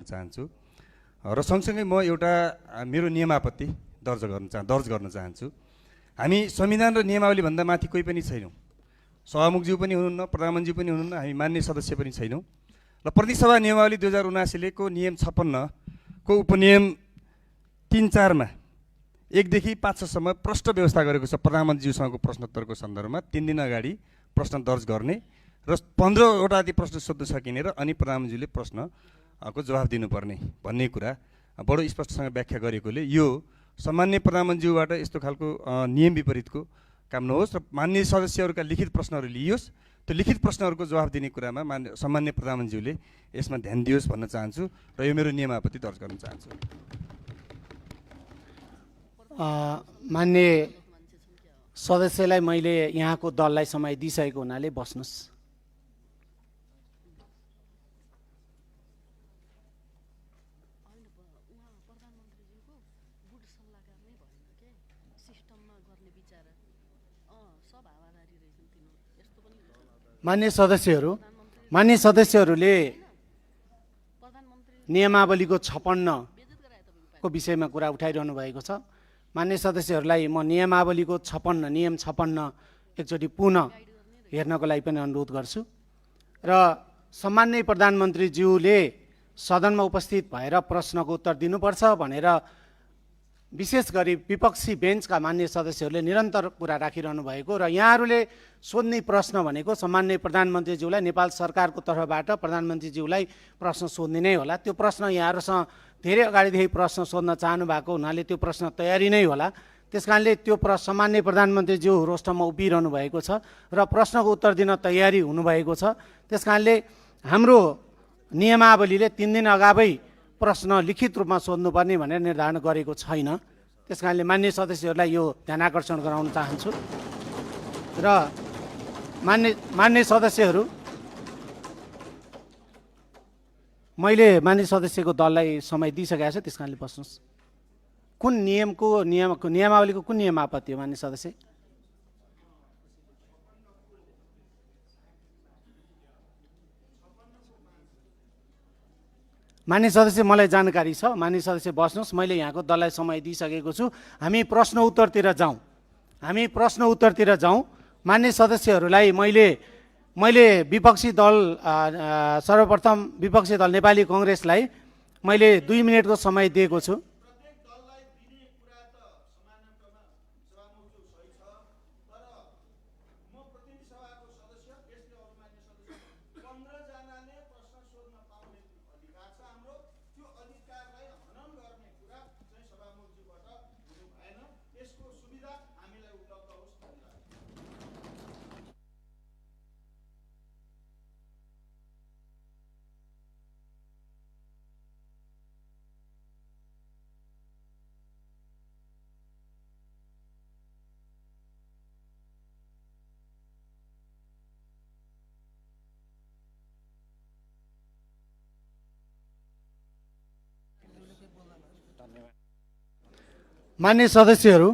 चाहन्छु र सँगसँगै म एउटा मेरो नियमापत्ति दर्ज गर्न चाहन्छु। हामी संविधान र नियमावली भन्दा माथि कोही पनि छैनौँ। सभामुखज्यू पनि हुनुहुन्न, प्रधानमन्त्री पनि हुनुहुन्न, हामी मान्य सदस्य पनि छैनौँ। र प्रतिनिधि सभा नियमावली 2079 को नियम 56 को उपनियम 3-4 मा 1 देखि 5 सम्म प्रश्न व्यवस्था गरेको छ। प्रधानमन्त्रीज्यूसँगको प्रश्नोत्तरको सन्दर्भमा 3 दिन अगाडि प्रश्न दर्ज गर्ने र 15 वटा प्रश्न सोध्न सकिने र अनि प्रधानमन्त्रीले प्रश्नको जवाफ दिनुपर्ने भन्ने कुरा बडो स्पष्टसँग व्याख्या गरेकोले यो सामान्य प्रधानमन्त्रीज्यूबाट यस्तो खालको नियम विपरीतको काम नहोस् र मान्य सदस्यहरूका लिखित प्रश्नहरू लिइयोस्। त्यो लिखित प्रश्नहरूको जवाफ दिने कुरामा सामान्य प्रधानमन्त्रीज्यूले यसमा ध्यान दियोस् भन्न चाहन्छु र यो मेरो नियमावली दर्ज गर्न चाहन्छु। मान्य सदस्यलाई मैले यहाँको दललाई समय दिइसकेको हुनाले बस्नुस्। मान्य सदस्यहरूले नियमावलीको 56 को विषयमा कुरा उठाइरहनु भएको छ। मान्य सदस्यहरूलाई म नियमावलीको 56 नियम 56 एकचोटि पुनः हेर्नको लागि पनि अनुरोध गर्छु र सम्माननीय प्रधानमन्त्रीज्यूले सदनमा उपस्थित भएर प्रश्नको उत्तर दिनुपर्छ भनेर विशेष गरी विपक्षी बेन्चका मान्य सदस्यहरूले निरन्तर कुरा राखिरहनु भएको र यहाँहरूले सोध्ने प्रश्न भनेको सम्माननीय प्रधानमन्त्रीज्यूलाई नेपाल सरकारको तर्फबाट प्रधानमन्त्रीज्यूलाई प्रश्न सोध्ने नै होला। त्यो प्रश्न यहाँहरूसँग धेरै अगाडिदेखि प्रश्न सोध्न चाहनु भएको हुनाले त्यो प्रश्न तयारी नै होला। त्यसकारणले त्यो सामान्य प्रधानमन्त्रीज्यू रोस्टममा उभिरहनु भएको छ र प्रश्नको उत्तर दिन तयारी हुनुभएको छ। त्यसकारणले हाम्रो नियमावलीले 3 दिन अगावै प्रश्न लिखित रूपमा सोध्नुपर्ने भनेर निर्धारण गरेको छैन। त्यसकारणले मान्य सदस्यहरूलाई यो ध्यान आकर्षण गराउन चाहन्छु र मान्य सदस्यहरू मैले मान्य सदस्यको दललाई समय दिइसकेको छु। त्यसकारणले बस्नुहोस्। कुन नियमावलीको कुन नियम आपत्ति हो मान्य सदस्य? मान्य सदस्य मलाई जानकारी छ। मान्य सदस्य बस्नुहोस्। मैले यहाँको दललाई समय दिइसकेको छु। हामी प्रश्न उत्तरतिर जाउँ। मान्य सदस्यहरूलाई मैले विपक्षी दल सर्वप्रथम विपक्षी दल नेपाली कांग्रेसलाई मैले 2 मिनेटको समय दिएको छु। मान्य सदस्यहरू,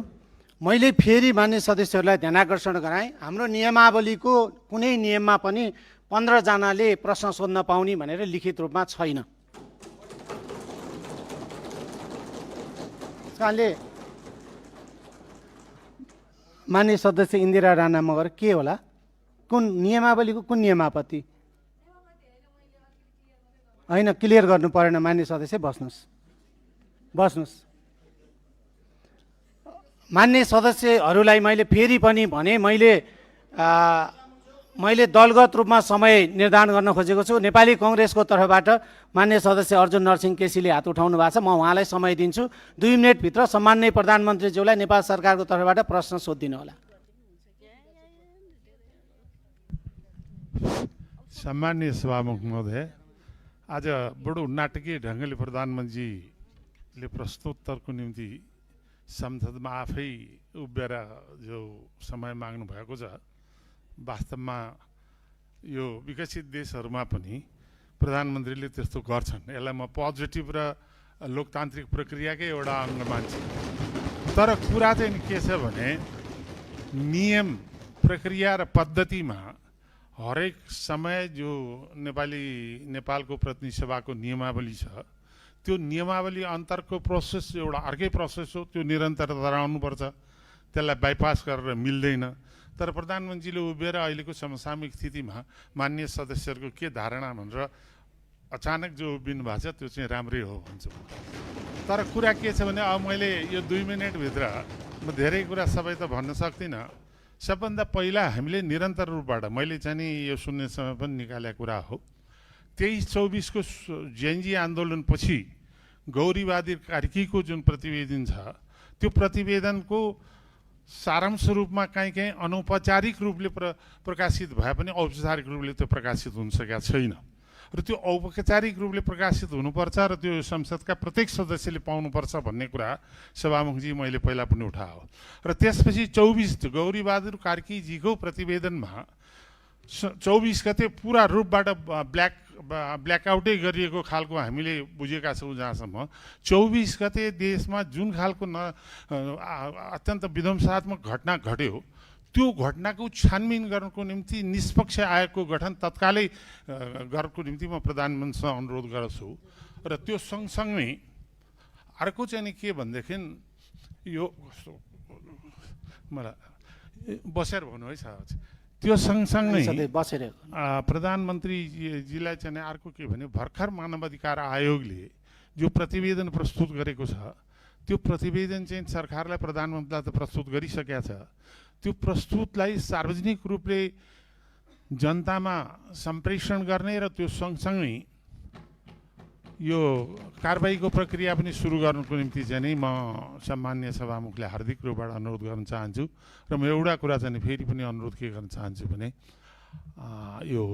मैले फेरि मान्य सदस्यहरूलाई ध्यान आकर्षण गराएँ। हाम्रो नियमावलीको कुनै नियममा पनि 15 जनाले प्रश्न सोध्न पाउने भनेर लिखित रूपमा छैन। त्यसकारणले मान्य सदस्य इन्दिरा राणा मगर के होला? कुन नियमावलीको कुन नियम आपत्ति? होइन, क्लियर गर्नु परेन। मान्य सदस्य बस्नुहोस्। मान्य सदस्यहरूलाई मैले फेरि पनि भने मैले दलगत रूपमा समय निर्धारण गर्न खोजेको छु। नेपाली कांग्रेसको तर्फबाट मान्य सदस्य अर्जुन नरसिंह केसीले हात उठाउनु भएको छ। म उहाँलाई समय दिन्छु। 2 मिनेटभित्र सम्माननीय प्रधानमन्त्रीज्यूलाई नेपाल सरकारको तर्फबाट प्रश्न सोधिदिनु होला। सम्माननीय सभामुख महोदय, आज बडो नाटकीय ढङ्गले प्रधानमन्त्रीले प्रश्नोत्तरको निम्ति संसदमा आफै उभिएर जो समय माग्नु भएको छ, वास्तवमा यो विकसित देशहरूमा पनि प्रधानमन्त्रीले त्यस्तो गर्छन्। यसलाई म पोजिटिभ र लोकतान्त्रिक प्रक्रियाकै एउटा अङ्ग मान्छु। तर कुरा चाहिँ के छ भने नियम, प्रक्रिया र पद्धतिमा हरेक समय जो नेपालको प्रतिनिधि सभाको नियमावली छ त्यो नियमावली अन्तरको प्रोसेस एउटा अर्कै प्रोसेस हो, त्यो निरन्तरता रहनुपर्छ, त्यसलाई बाइपास गरेर मिल्दैन। तर प्रधानमन्त्रीले उभिएर अहिलेको समसामयिक स्थितिमा माननीय सदस्यहरूको के धारणा भनेर अचानक जो उभिनु भएको छ त्यो चाहिँ राम्रै हो भन्छु। तर कुरा के छ भने अब मैले यो 2 मिनटभित्र म धेरै कुरा सबै त भन्न सक्दिनँ। सबभन्दा पहिला हामीले निरन्तर रूपबाट मैले चाहिँ नि यो सुन्ने समय पनि निकालेको कुरा हो, 23-24 को जेएनजी आन्दोलनपछि गौरीबहादुर कार्कीको जुन प्रतिवेदन छ त्यो प्रतिवेदनको सारांश रूपमा कहीँ अनौपचारिक रूपले प्रकाशित भए पनि औपचारिक रूपले त्यो प्रकाशित हुन सकेका छैन र त्यो औपचारिक रूपले प्रकाशित हुनुपर्छ र त्यो संसदका प्रत्येक सदस्यले पाउनुपर्छ भन्ने कुरा सभामुखजी मैले पहिला पनि उठायो। र त्यसपछि 24 गौरीबहादुर कार्कीजीको प्रतिवेदनमा 24 गते पुरा रूपबाट ब्ल्याकआउटै गरिएको खालको हामीले बुझेका छौँ। जहाँसम्म 24 गते देशमा जुन खालको अत्यन्त विध्वंसात्मक घटना घट्यो त्यो घटनाको छानबिन गर्नको निम्ति निष्पक्ष आयोगको गठन तत्कालै गर्नको निम्ति म प्रधानमन्त्रीसँग अनुरोध गर्छु। र त्यो सँगसँगै अर्को चाहिँ नि के भनेदेखि यो मलाई बसेर भन्नु है साहब, त्यो सँगसँगै प्रधानमन्त्रीजीलाई चाहिँ अर्को के भने भर्खर मानवाधिकार आयोगले जो प्रतिवेदन प्रस्तुत गरेको छ त्यो प्रतिवेदन चाहिँ सरकारलाई प्रधानमन्त्रीलाई त प्रस्तुत गरिसकेका छ, त्यो प्रस्तुतलाई सार्वजनिक रूपले जनतामा सम्प्रेषण गर्ने र त्यो सँगसँगै यो कारबाहीको प्रक्रिया पनि सुरु गर्नुको निम्ति चाहिँ नि म सम्माननीय सभामुखले हार्दिक रूपबाट अनुरोध गर्न चाहन्छु। र म एउटा कुरा चाहिँ फेरि पनि अनुरोध के गर्न चाहन्छु भने यो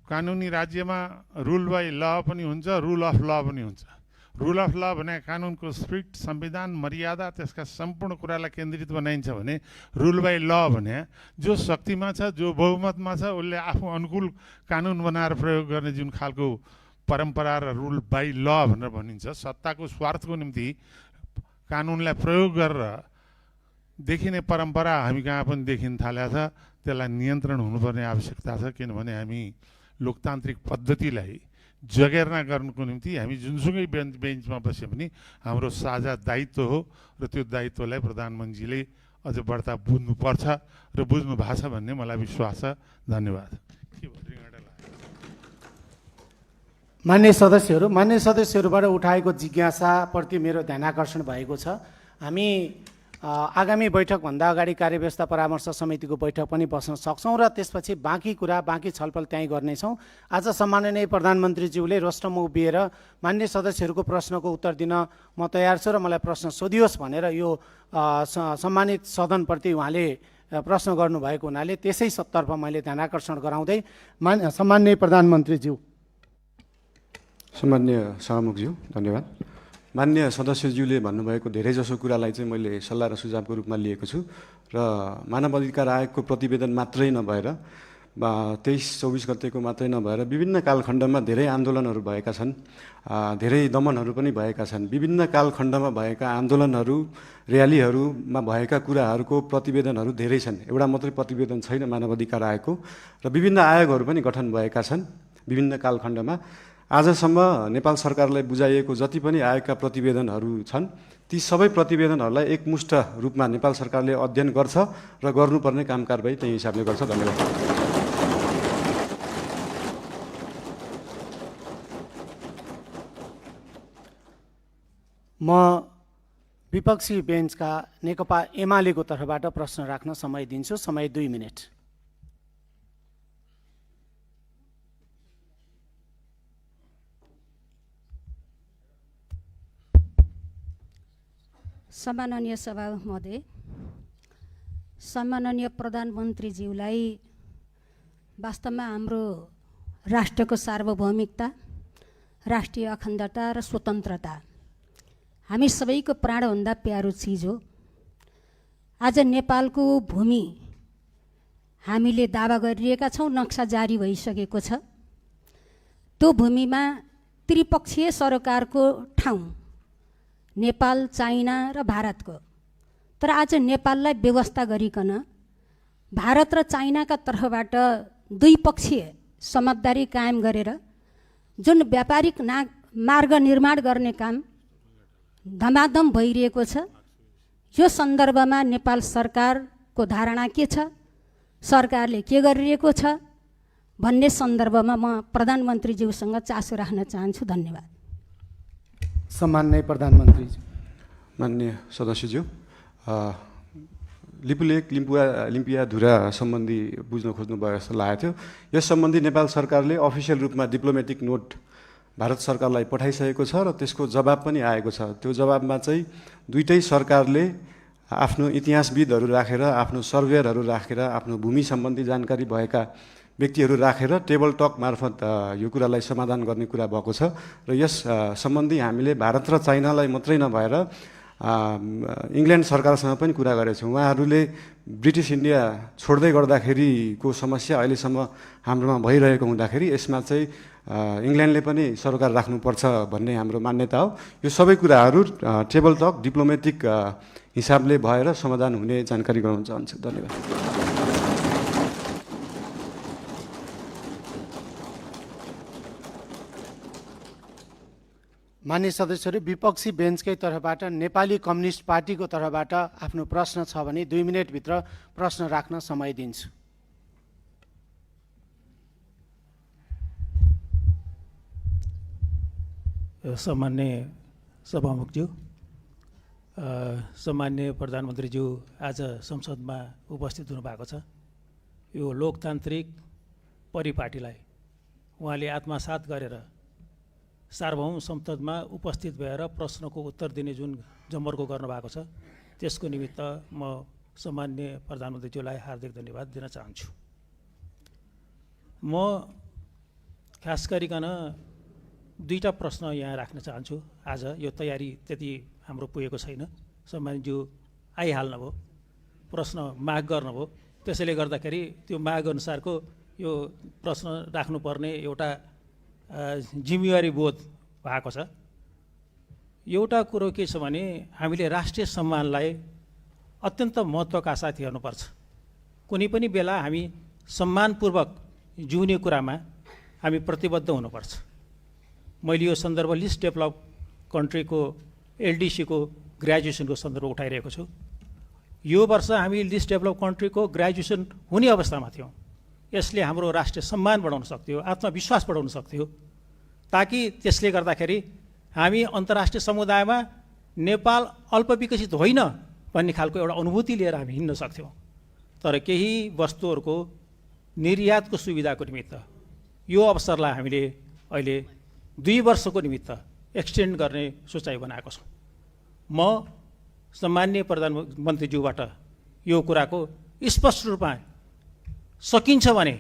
कानुनी राज्यमा रुल बाई ल पनि हुन्छ, रुल अफ ल पनि हुन्छ। रुल अफ ल भने कानुनको स्पिरिट, संविधान, मर्यादा, त्यसका सम्पूर्ण कुरालाई केन्द्रित बनाइन्छ भने रुल बाई ल भने जो शक्तिमा छ, जो बहुमतमा छ, उसले आफू अनुकूल कानुन बनाएर प्रयोग गर्ने जुन खालको परम्परा र रुल बाई ल भनेर भनिन्छ, सत्ताको स्वार्थको निम्ति कानुनलाई प्रयोग गरेर देखिने परम्परा हामी कहाँ पनि देखिन थालेको छ। त्यसलाई नियन्त्रण हुनुपर्ने आवश्यकता छ, किनभने हामी लोकतान्त्रिक पद्धतिलाई जगेर्ना गर्नुको निम्ति हामी जुनसुकै बेन्चमा बसे पनि हाम्रो साझा दायित्व हो र त्यो दायित्वलाई प्रधानमन्त्रीले अझ बढ्ता बुझ्नुपर्छ र बुझ्नु भएको छ भन्ने मलाई विश्वास छ। धन्यवाद। मान्य सदस्यहरूबाट उठाएको जिज्ञासाप्रति मेरो ध्यानाकर्षण भएको छ। हामी आगामी बैठकभन्दा अगाडि कार्यव्यवस्था परामर्श समितिको बैठक पनि बस्न सक्छौँ र त्यसपछि बाँकी कुरा, बाँकी छलफल त्यहीँ गर्नेछौँ। आज सम्माननीय प्रधानमन्त्रीज्यूले रोस्टरमा उभिएर मान्य सदस्यहरूको प्रश्नको उत्तर दिन म तयार छु र मलाई प्रश्न सोधियोस् भनेर यो सम्मानित सदनप्रति उहाँले प्रश्न गर्नुभएको हुनाले त्यसै तर्फ मैले ध्यानाकर्षण गराउँदै सम्माननीय प्रधानमन्त्रीज्यू। सम्माननीय सभामुखज्यू धन्यवाद। मान्य सदस्यज्यूले भन्नुभएको धेरैजसो कुरालाई चाहिँ मैले सल्लाह र सुझावको रूपमा लिएको छु र मानव अधिकार आयोगको प्रतिवेदन मात्रै नभएर 23-24 गतेको मात्रै नभएर विभिन्न कालखण्डमा धेरै आन्दोलनहरू भएका छन्, धेरै दमनहरू पनि भएका छन्। विभिन्न कालखण्डमा भएका आन्दोलनहरू, र्यालीहरूमा भएका कुराहरूको प्रतिवेदनहरू धेरै छन्। एउटा मात्रै प्रतिवेदन छैन मानव अधिकार आयोगको र विभिन्न आयोगहरू पनि गठन भएका छन् विभिन्न कालखण्डमा। आजसम्म नेपाल सरकारलाई बुझाइएको जति पनि आयोगका प्रतिवेदनहरू छन् ती सबै प्रतिवेदनहरूलाई एकमुष्ट रूपमा नेपाल सरकारले अध्ययन गर्छ र गर्नुपर्ने काम कारबाही त्यही हिसाबले गर्छ। धन्यवाद। म विपक्षी बेन्चका नेकपा एमालेको तर्फबाट प्रश्न राख्न समय दिन्छु। समय 2 मिनट। सम्माननीय सभा महोदय, सम्माननीय प्रधानमन्त्रीज्यूलाई वास्तवमा हाम्रो राष्ट्रको सार्वभौमिकता, राष्ट्रिय अखण्डता र स्वतन्त्रता हामी सबैको प्राणभन्दा प्यारो चिज हो। आज नेपालको भूमि हामीले दावा गरिरहेका छौँ, नक्सा जारी भइसकेको छ। त्यो भूमिमा त्रिपक्षीय सरकारको ठाउँ नेपाल, चाइना र भारतको, तर आज नेपाललाई व्यवस्था गरिकन भारत र चाइनाका तर्फबाट द्विपक्षीय समझदारी कायम गरेर जुन व्यापारिक मार्ग निर्माण गर्ने काम धमाधम भइरहेको छ, यो सन्दर्भमा नेपाल सरकारको धारणा के छ, सरकारले के गरिरहेको छ भन्ने सन्दर्भमा म प्रधानमन्त्रीज्यूसँग चासो राख्न चाहन्छु। धन्यवाद। सम्माननीय प्रधानमन्त्रीज्यू। माननीय सदस्यज्यू, लिपुलेक लिम्पियाधुरा सम्बन्धी बुझ्न खोज्नुभयो जस्तो लागेको थियो। यस सम्बन्धी नेपाल सरकारले अफिसियल रूपमा डिप्लोमेटिक नोट भारत सरकारलाई पठाइसकेको छ र त्यसको जवाब पनि आएको छ। त्यो जवाबमा चाहिँ दुईटै सरकारले आफ्नो इतिहासविदहरू राखेर, आफ्नो सर्वेयरहरू राखेर, आफ्नो भूमि सम्बन्धी जानकारी भएका व्यक्तिहरू राखेर टेबल टक मार्फत यो कुरालाई समाधान गर्ने कुरा भएको छ र यस सम्बन्धी हामीले भारत र चाइनालाई मात्रै नभएर इङ्ल्यान्ड सरकारसँग पनि कुरा गरेछौँ। उहाँहरूले ब्रिटिस इन्डिया छोड्दै गर्दाखेरिको समस्या अहिलेसम्म हाम्रोमा भइरहेको हुँदाखेरि यसमा चाहिँ इङ्ल्यान्डले पनि सरकार राख्नुपर्छ भन्ने हाम्रो मान्यता हो। यो सबै कुराहरू टेबल टक डिप्लोमेटिक हिसाबले भएर समाधान हुने जानकारी गराउन चाहन्छु। धन्यवाद। मान्य सदस्यहरू, विपक्षी बेन्चकै तर्फबाट नेपाली कम्युनिस्ट पार्टीको तर्फबाट आफ्नो प्रश्न छ भने 2 मिनटभित्र प्रश्न राख्न समय दिन्छु। सम्मान्य सभामुखज्यू, सम्मान्य प्रधानमन्त्रीज्यू आज संसदमा उपस्थित हुनुभएको छ। यो लोकतान्त्रिक परिपाटीलाई उहाँले आत्मसात गरेर सार्वभौम संसदमा उपस्थित भएर प्रश्नको उत्तर दिने जुन जमर्को गर्नुभएको छ, त्यसको निमित्त म सम्मान्य प्रधानमन्त्रीज्यूलाई हार्दिक धन्यवाद दिन चाहन्छु। म खास गरिकन 2टा प्रश्न यहाँ राख्न चाहन्छु। आज यो तयारी त्यति हाम्रो पुगेको छैन। सम्मानज्यू आइहाल्नुभयो, प्रश्न माग गर्नुभयो, त्यसैले गर्दाखेरि त्यो माग अनुसारको यो प्रश्न राख्नुपर्ने एउटा जिम्मेवारी बोध भएको छ। एउटा कुरो के छ भने हामीले राष्ट्रिय सम्मानलाई अत्यन्त महत्त्वका साथ हेर्नुपर्छ। कुनै पनि बेला हामी सम्मानपूर्वक जिउने कुरामा हामी प्रतिबद्ध हुनुपर्छ। मैले यो सन्दर्भ लिस्ट डेभलप कन्ट्रीको एलडिसीको ग्रेजुएसनको सन्दर्भ उठाइरहेको छु। यो वर्ष हामी लिस्ट डेभलप कन्ट्रीको ग्रेजुएसन हुने अवस्थामा थियौँ। यसले हाम्रो राष्ट्रिय सम्मान बढाउन सक्थ्यो, आत्मविश्वास बढाउन सक्थ्यो, ताकि त्यसले गर्दाखेरि हामी अन्तर्राष्ट्रिय समुदायमा नेपाल अल्पविकसित होइन भन्ने खालको एउटा अनुभूति लिएर हामी हिँड्न सक्थ्यौँ। तर केही वस्तुहरूको निर्यातको सुविधाको निमित्त यो अवसरलाई हामीले अहिले 2 वर्षको निमित्त एक्सटेन्ड गर्ने सोचाइ बनाएको छौँ। म सम्मान्य प्रधानमन्त्रीज्यूबाट यो कुराको स्पष्ट रूपमा सकिन्छ भने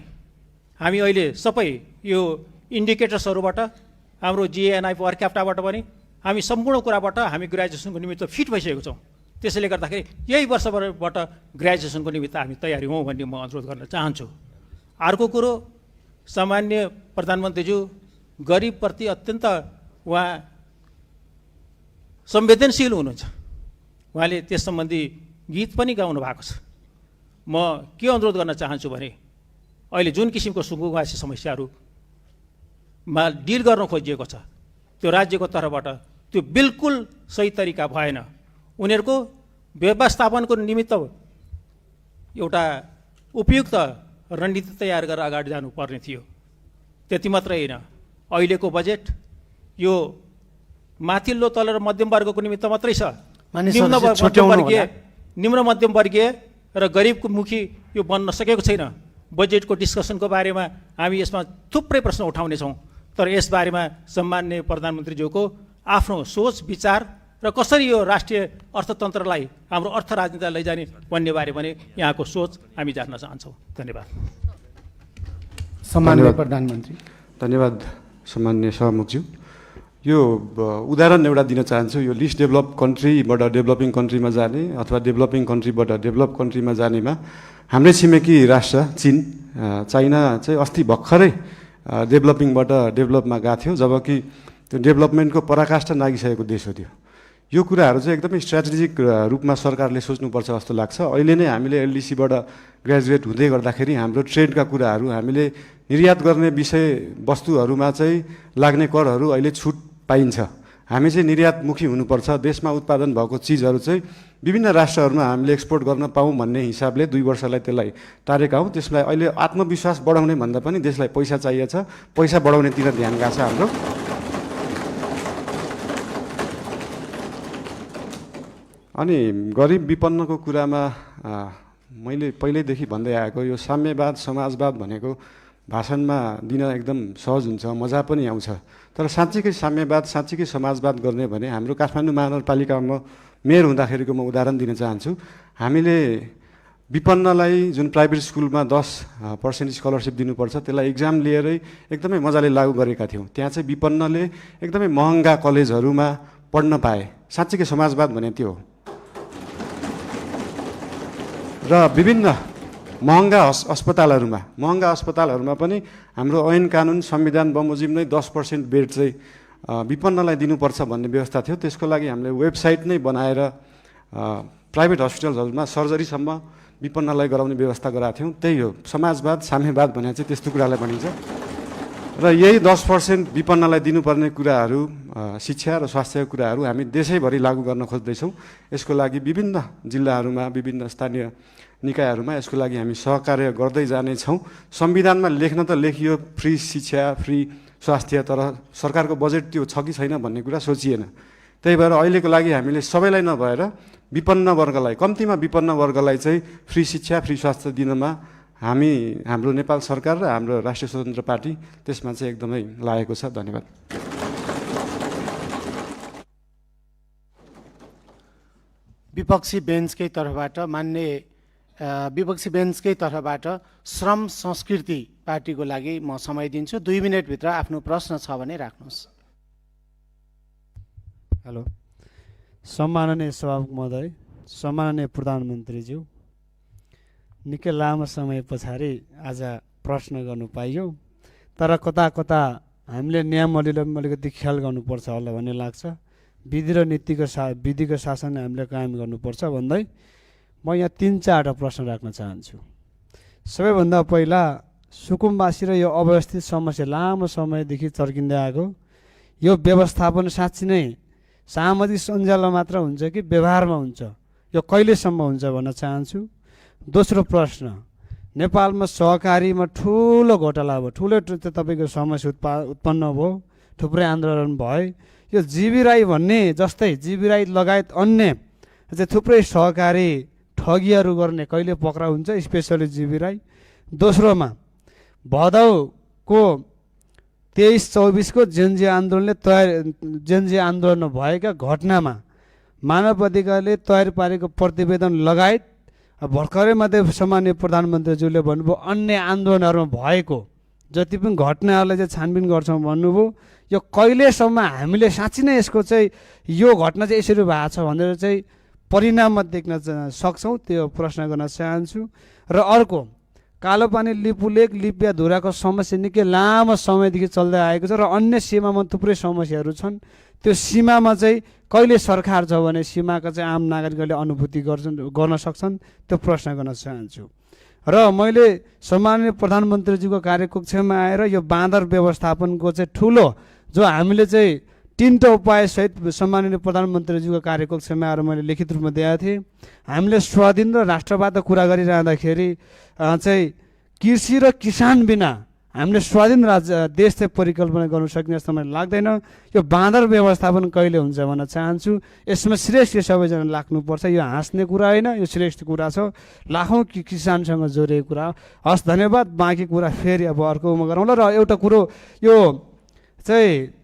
हामी अहिले सबै यो इन्डिकेटर्सहरूबाट, हाम्रो जिएनआई पर क्याप्टाबाट पनि हामी सम्पूर्ण कुराबाट हामी ग्रेजुएसनको निमित्त फिट भइसकेको छौँ। त्यसैले गर्दाखेरि यही वर्षबाट ग्रेजुएसनको निमित्त हामी तयारी हौँ भन्ने म अनुरोध गर्न चाहन्छु। अर्को कुरो, सामान्य प्रधानमन्त्रीज्यू गरिबप्रति अत्यन्त उहाँ संवेदनशील हुनुहुन्छ। उहाँले त्यस सम्बन्धी गीत पनि गाउनु भएको छ। म के अनुरोध गर्न चाहन्छु भने अहिले जुन किसिमको सुकुम्बासी समस्याहरूमा डिल गर्न खोजिएको छ, त्यो राज्यको तर्फबाट त्यो बिल्कुल सही तरिका भएन। उनीहरूको व्यवस्थापनको निमित्त एउटा उपयुक्त रणनीति तयार गरेर अगाडि जानुपर्ने थियो। त्यति मात्रै होइन, अहिलेको बजेट यो माथिल्लो तल र मध्यम वर्गको निमित्त मात्रै छ। निम्न मध्यम वर्गीय र गरिबको मुखी यो बन्न सकेको छैन। बजेटको डिस्कसनको बारेमा हामी यसमा थुप्रै प्रश्न उठाउनेछौँ, तर यसबारेमा सम्मान्य प्रधानमन्त्रीज्यूको आफ्नो सोच विचार र कसरी यो राष्ट्रिय अर्थतन्त्रलाई, हाम्रो अर्थ राजनीतिलाई लैजाने भन्ने बारे पनि यहाँको सोच हामी जान्न चाहन्छौँ। धन्यवाद। सम्माननीय प्रधानमन्त्री। धन्यवाद सम्मान्य सभामुखज्यू। यो उदाहरण एउटा दिन चाहन्छु। यो लिस्ट डेभलप कन्ट्रीबाट डेभलपिङ कन्ट्रीमा जाने अथवा डेभलपिङ कन्ट्रीबाट डेभलप कन्ट्रीमा जानेमा हाम्रै छिमेकी राष्ट्र चीन, चाइना चाहिँ अस्ति भर्खरै डेभलपिङबाट डेभलपमा गएको थियो, जबकि त्यो डेभलपमेन्टको पराकाष्ठा नागिसकेको देश हो त्यो। यो कुराहरू चाहिँ एकदमै स्ट्राटेजिक रूपमा सरकारले सोच्नुपर्छ जस्तो लाग्छ। अहिले नै हामीले एलडिसीबाट ग्रेजुएट हुँदै गर्दाखेरि हाम्रो ट्रेडका कुराहरू हामीले निर्यात गर्ने विषयवस्तुहरूमा चाहिँ लाग्ने करहरू अहिले छुट पाइन्छ। हामी चाहिँ निर्यातमुखी हुनुपर्छ, देशमा उत्पादन भएको चिजहरू चाहिँ विभिन्न राष्ट्रहरूमा हामीले एक्सपोर्ट गर्न पाऊँ भन्ने हिसाबले 2 वर्षलाई त्यसलाई टारेका हौँ। त्यसलाई अहिले आत्मविश्वास बढाउने भन्दा पनि देशलाई पैसा चाहिएको छ, पैसा बढाउनेतिर ध्यान गएको छ हाम्रो। अनि गरिब विपन्नको कुरामा मैले पहिल्यैदेखि भन्दै आएको यो साम्यवाद समाजवाद भनेको भाषणमा दिन एकदम सहज हुन्छ, मजा पनि आउँछ। तर साँच्चीकै साम्यवाद साँच्चीकै समाजवाद गर्ने भने हाम्रो काठमाडौँ महानगरपालिकामा मेयर हुँदाखेरिको म उदाहरण दिन चाहन्छु। हामीले विपन्नलाई जुन प्राइभेट स्कुलमा 10% स्कलरसिप दिनुपर्छ त्यसलाई इक्जाम लिएरै एकदमै मजाले लागू गरेका थियौँ। त्यहाँ चाहिँ विपन्नले एकदमै महँगा कलेजहरूमा पढ्न पाए। साँच्चीकै समाजवाद भने त्यो हो। र विभिन्न महँगा अस्पतालहरूमा पनि हाम्रो ऐन कानुन संविधान बमोजिम नै 10% बेड चाहिँ विपन्नलाई दिनुपर्छ भन्ने व्यवस्था थियो। त्यसको लागि हामीले वेबसाइट नै बनाएर प्राइभेट हस्पिटलहरूमा सर्जरीसम्म विपन्नलाई गराउने व्यवस्था गराएको थियौँ। त्यही हो समाजवाद साम्यवाद भने चाहिँ त्यस्तो कुरालाई भनिन्छ। र यही 10% विपन्नलाई दिनुपर्ने कुराहरू शिक्षा र स्वास्थ्यको कुराहरू हामी देशैभरि लागू गर्न खोज्दैछौँ। यसको लागि विभिन्न जिल्लाहरूमा विभिन्न स्थानीय निकायहरूमा यसको लागि हामी सहकार्य गर्दै जानेछौँ। संविधानमा लेख्न त लेखियो फ्री शिक्षा फ्री स्वास्थ्य, तर सरकारको बजेट त्यो छ कि छैन भन्ने कुरा सोचिएन। त्यही भएर अहिलेको लागि हामीले सबैलाई नभएर विपन्न वर्गलाई, कम्तीमा विपन्न वर्गलाई चाहिँ फ्री शिक्षा फ्री स्वास्थ्य दिनमा हाम्रो नेपाल सरकार र हाम्रो राष्ट्रिय स्वतन्त्र पार्टी त्यसमा चाहिँ एकदमै लागेको छ। धन्यवाद। विपक्षी बेन्चकै तर्फबाट श्रम संस्कृति पार्टीको लागि म समय दिन्छु। 2 मिनटभित्र आफ्नो प्रश्न छ भने राख्नुहोस्। हेलो, सम्माननीय सभामुख महोदय, सम्माननीय प्रधानमन्त्रीज्यू, निकै लामो समय पछाडि आज प्रश्न गर्नु पाइयो। तर कता कता हामीले नियमहरूले अलिकति ख्याल गर्नुपर्छ होला भन्ने लाग्छ। विधि र विधिको शासन हामीले कायम गर्नुपर्छ भन्दै म यहाँ 3-4वटा प्रश्न राख्न चाहन्छु। सबैभन्दा पहिला सुकुम्बासी र यो अव्यवस्थित समस्या लामो समयदेखि चर्किँदै आएको, यो व्यवस्थापन साँच्ची नै सामाजिक सञ्जालमा मात्र हुन्छ कि व्यवहारमा हुन्छ, यो कहिलेसम्म हुन्छ भन्न चाहन्छु। दोस्रो प्रश्न, नेपालमा सहकारीमा ठुलो घोटाला भयो, ठुलो तपाईँको समस्या उत्पन्न भयो, थुप्रै आन्दोलन भयो। यो जीवी राई भन्ने जस्तै जीवी राई लगायत अन्य चाहिँ थुप्रै सहकारी ठगीहरू गर्ने कहिले पक्राउ हुन्छ, स्पेसली जीवी राई। दोस्रोमा भदौको 23-24 को जेनजी आन्दोलन भएका घटनामा मानव अधिकारले तयार पारेको प्रतिवेदन लगायत भर्खरै मात्रै सम्माननीय प्रधानमन्त्रीज्यूले भन्नुभयो अन्य आन्दोलनहरूमा भएको जति पनि घटनाहरूलाई चाहिँ छानबिन गर्छौँ भन्नुभयो। यो कहिलेसम्म हामीले साँच्ची नै यसको चाहिँ यो घटना चाहिँ यसरी भएको छ भनेर चाहिँ परिणाममा देख्न सक्छौँ, त्यो प्रश्न गर्न चाहन्छु। र अर्को, कालोपानी लिपुलेक लिपिया धुराको समस्या निकै लामो समयदेखि चल्दै आएको छ र अन्य सीमामा थुप्रै समस्याहरू छन्। त्यो सीमामा चाहिँ कहिले सरकार छ भने सीमाका चाहिँ आम नागरिकहरूले अनुभूति गर्न सक्छन्, त्यो प्रश्न गर्न चाहन्छु। र मैले सम्माननीय प्रधानमन्त्रीज्यूको कार्यकक्षमा आएर यो बाँदर व्यवस्थापनको चाहिँ ठुलो जो हामीले चाहिँ 3टा उपायसहित सम्माननीय प्रधानमन्त्रीज्यूको कार्यकक्षमा आएर मैले लिखित रूपमा दिएको थिएँ। हामीले स्वाधीन र राष्ट्रवादको कुरा गरिरहँदाखेरि चाहिँ कृषि र किसान बिना हामीले स्वाधीन देश चाहिँ परिकल्पना गर्नु सक्ने जस्तो मलाई लाग्दैन। यो बाँदर व्यवस्थापन कहिले हुन्छ भन्न चाहन्छु। यसमा श्रेष्ठ सबैजना लाग्नुपर्छ। यो हाँस्ने कुरा होइन, यो श्रेष्ठ कुरा छ, लाखौँ किसानसँग जोडिएको कुरा हो। हस्, धन्यवाद। बाँकी कुरा फेरि अब अर्कोमा गरौँला। र एउटा कुरो, यो चाहिँ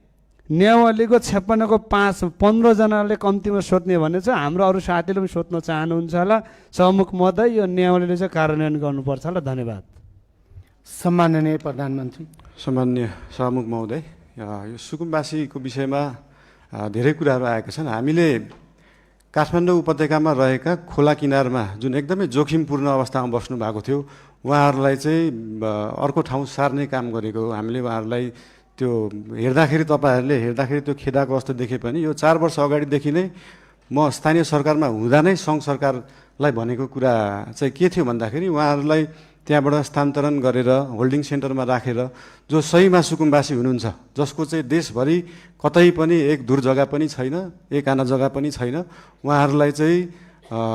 नियमावलीको 56 को 15 जनाले कम्तीमा सोध्ने भने चाहिँ हाम्रो अरू साथीले पनि सोध्न चाहनुहुन्छ होला। सभामुख महोदय, यो नियमावलीले चाहिँ कार्यान्वयन गर्नुपर्छ होला। धन्यवाद। सम्माननीय प्रधानमन्त्री। सम्माननीय सभामुख महोदय, यो सुकुम्बासीको विषयमा धेरै कुराहरू आएका छन्। हामीले काठमाडौँ उपत्यकामा रहेका खोला किनारमा जुन एकदमै जोखिमपूर्ण अवस्थामा बस्नु भएको थियो, उहाँहरूलाई चाहिँ अर्को ठाउँ सार्ने काम गरेको हो। हामीले उहाँहरूलाई त्यो हेर्दाखेरि त्यो खेदाको अवस्था देखे पनि यो 4 वर्ष अगाडिदेखि नै म स्थानीय सरकारमा हुँदा नै सङ्घ सरकारलाई भनेको कुरा चाहिँ के थियो भन्दाखेरि उहाँहरूलाई त्यहाँबाट स्थानान्तरण गरेर होल्डिङ सेन्टरमा राखेर जो सही मासुकुम्बासी हुनुहुन्छ, जसको चाहिँ देशभरि कतै पनि एक दूर जग्गा पनि छैन, एक आना जग्गा पनि छैन, उहाँहरूलाई चाहिँ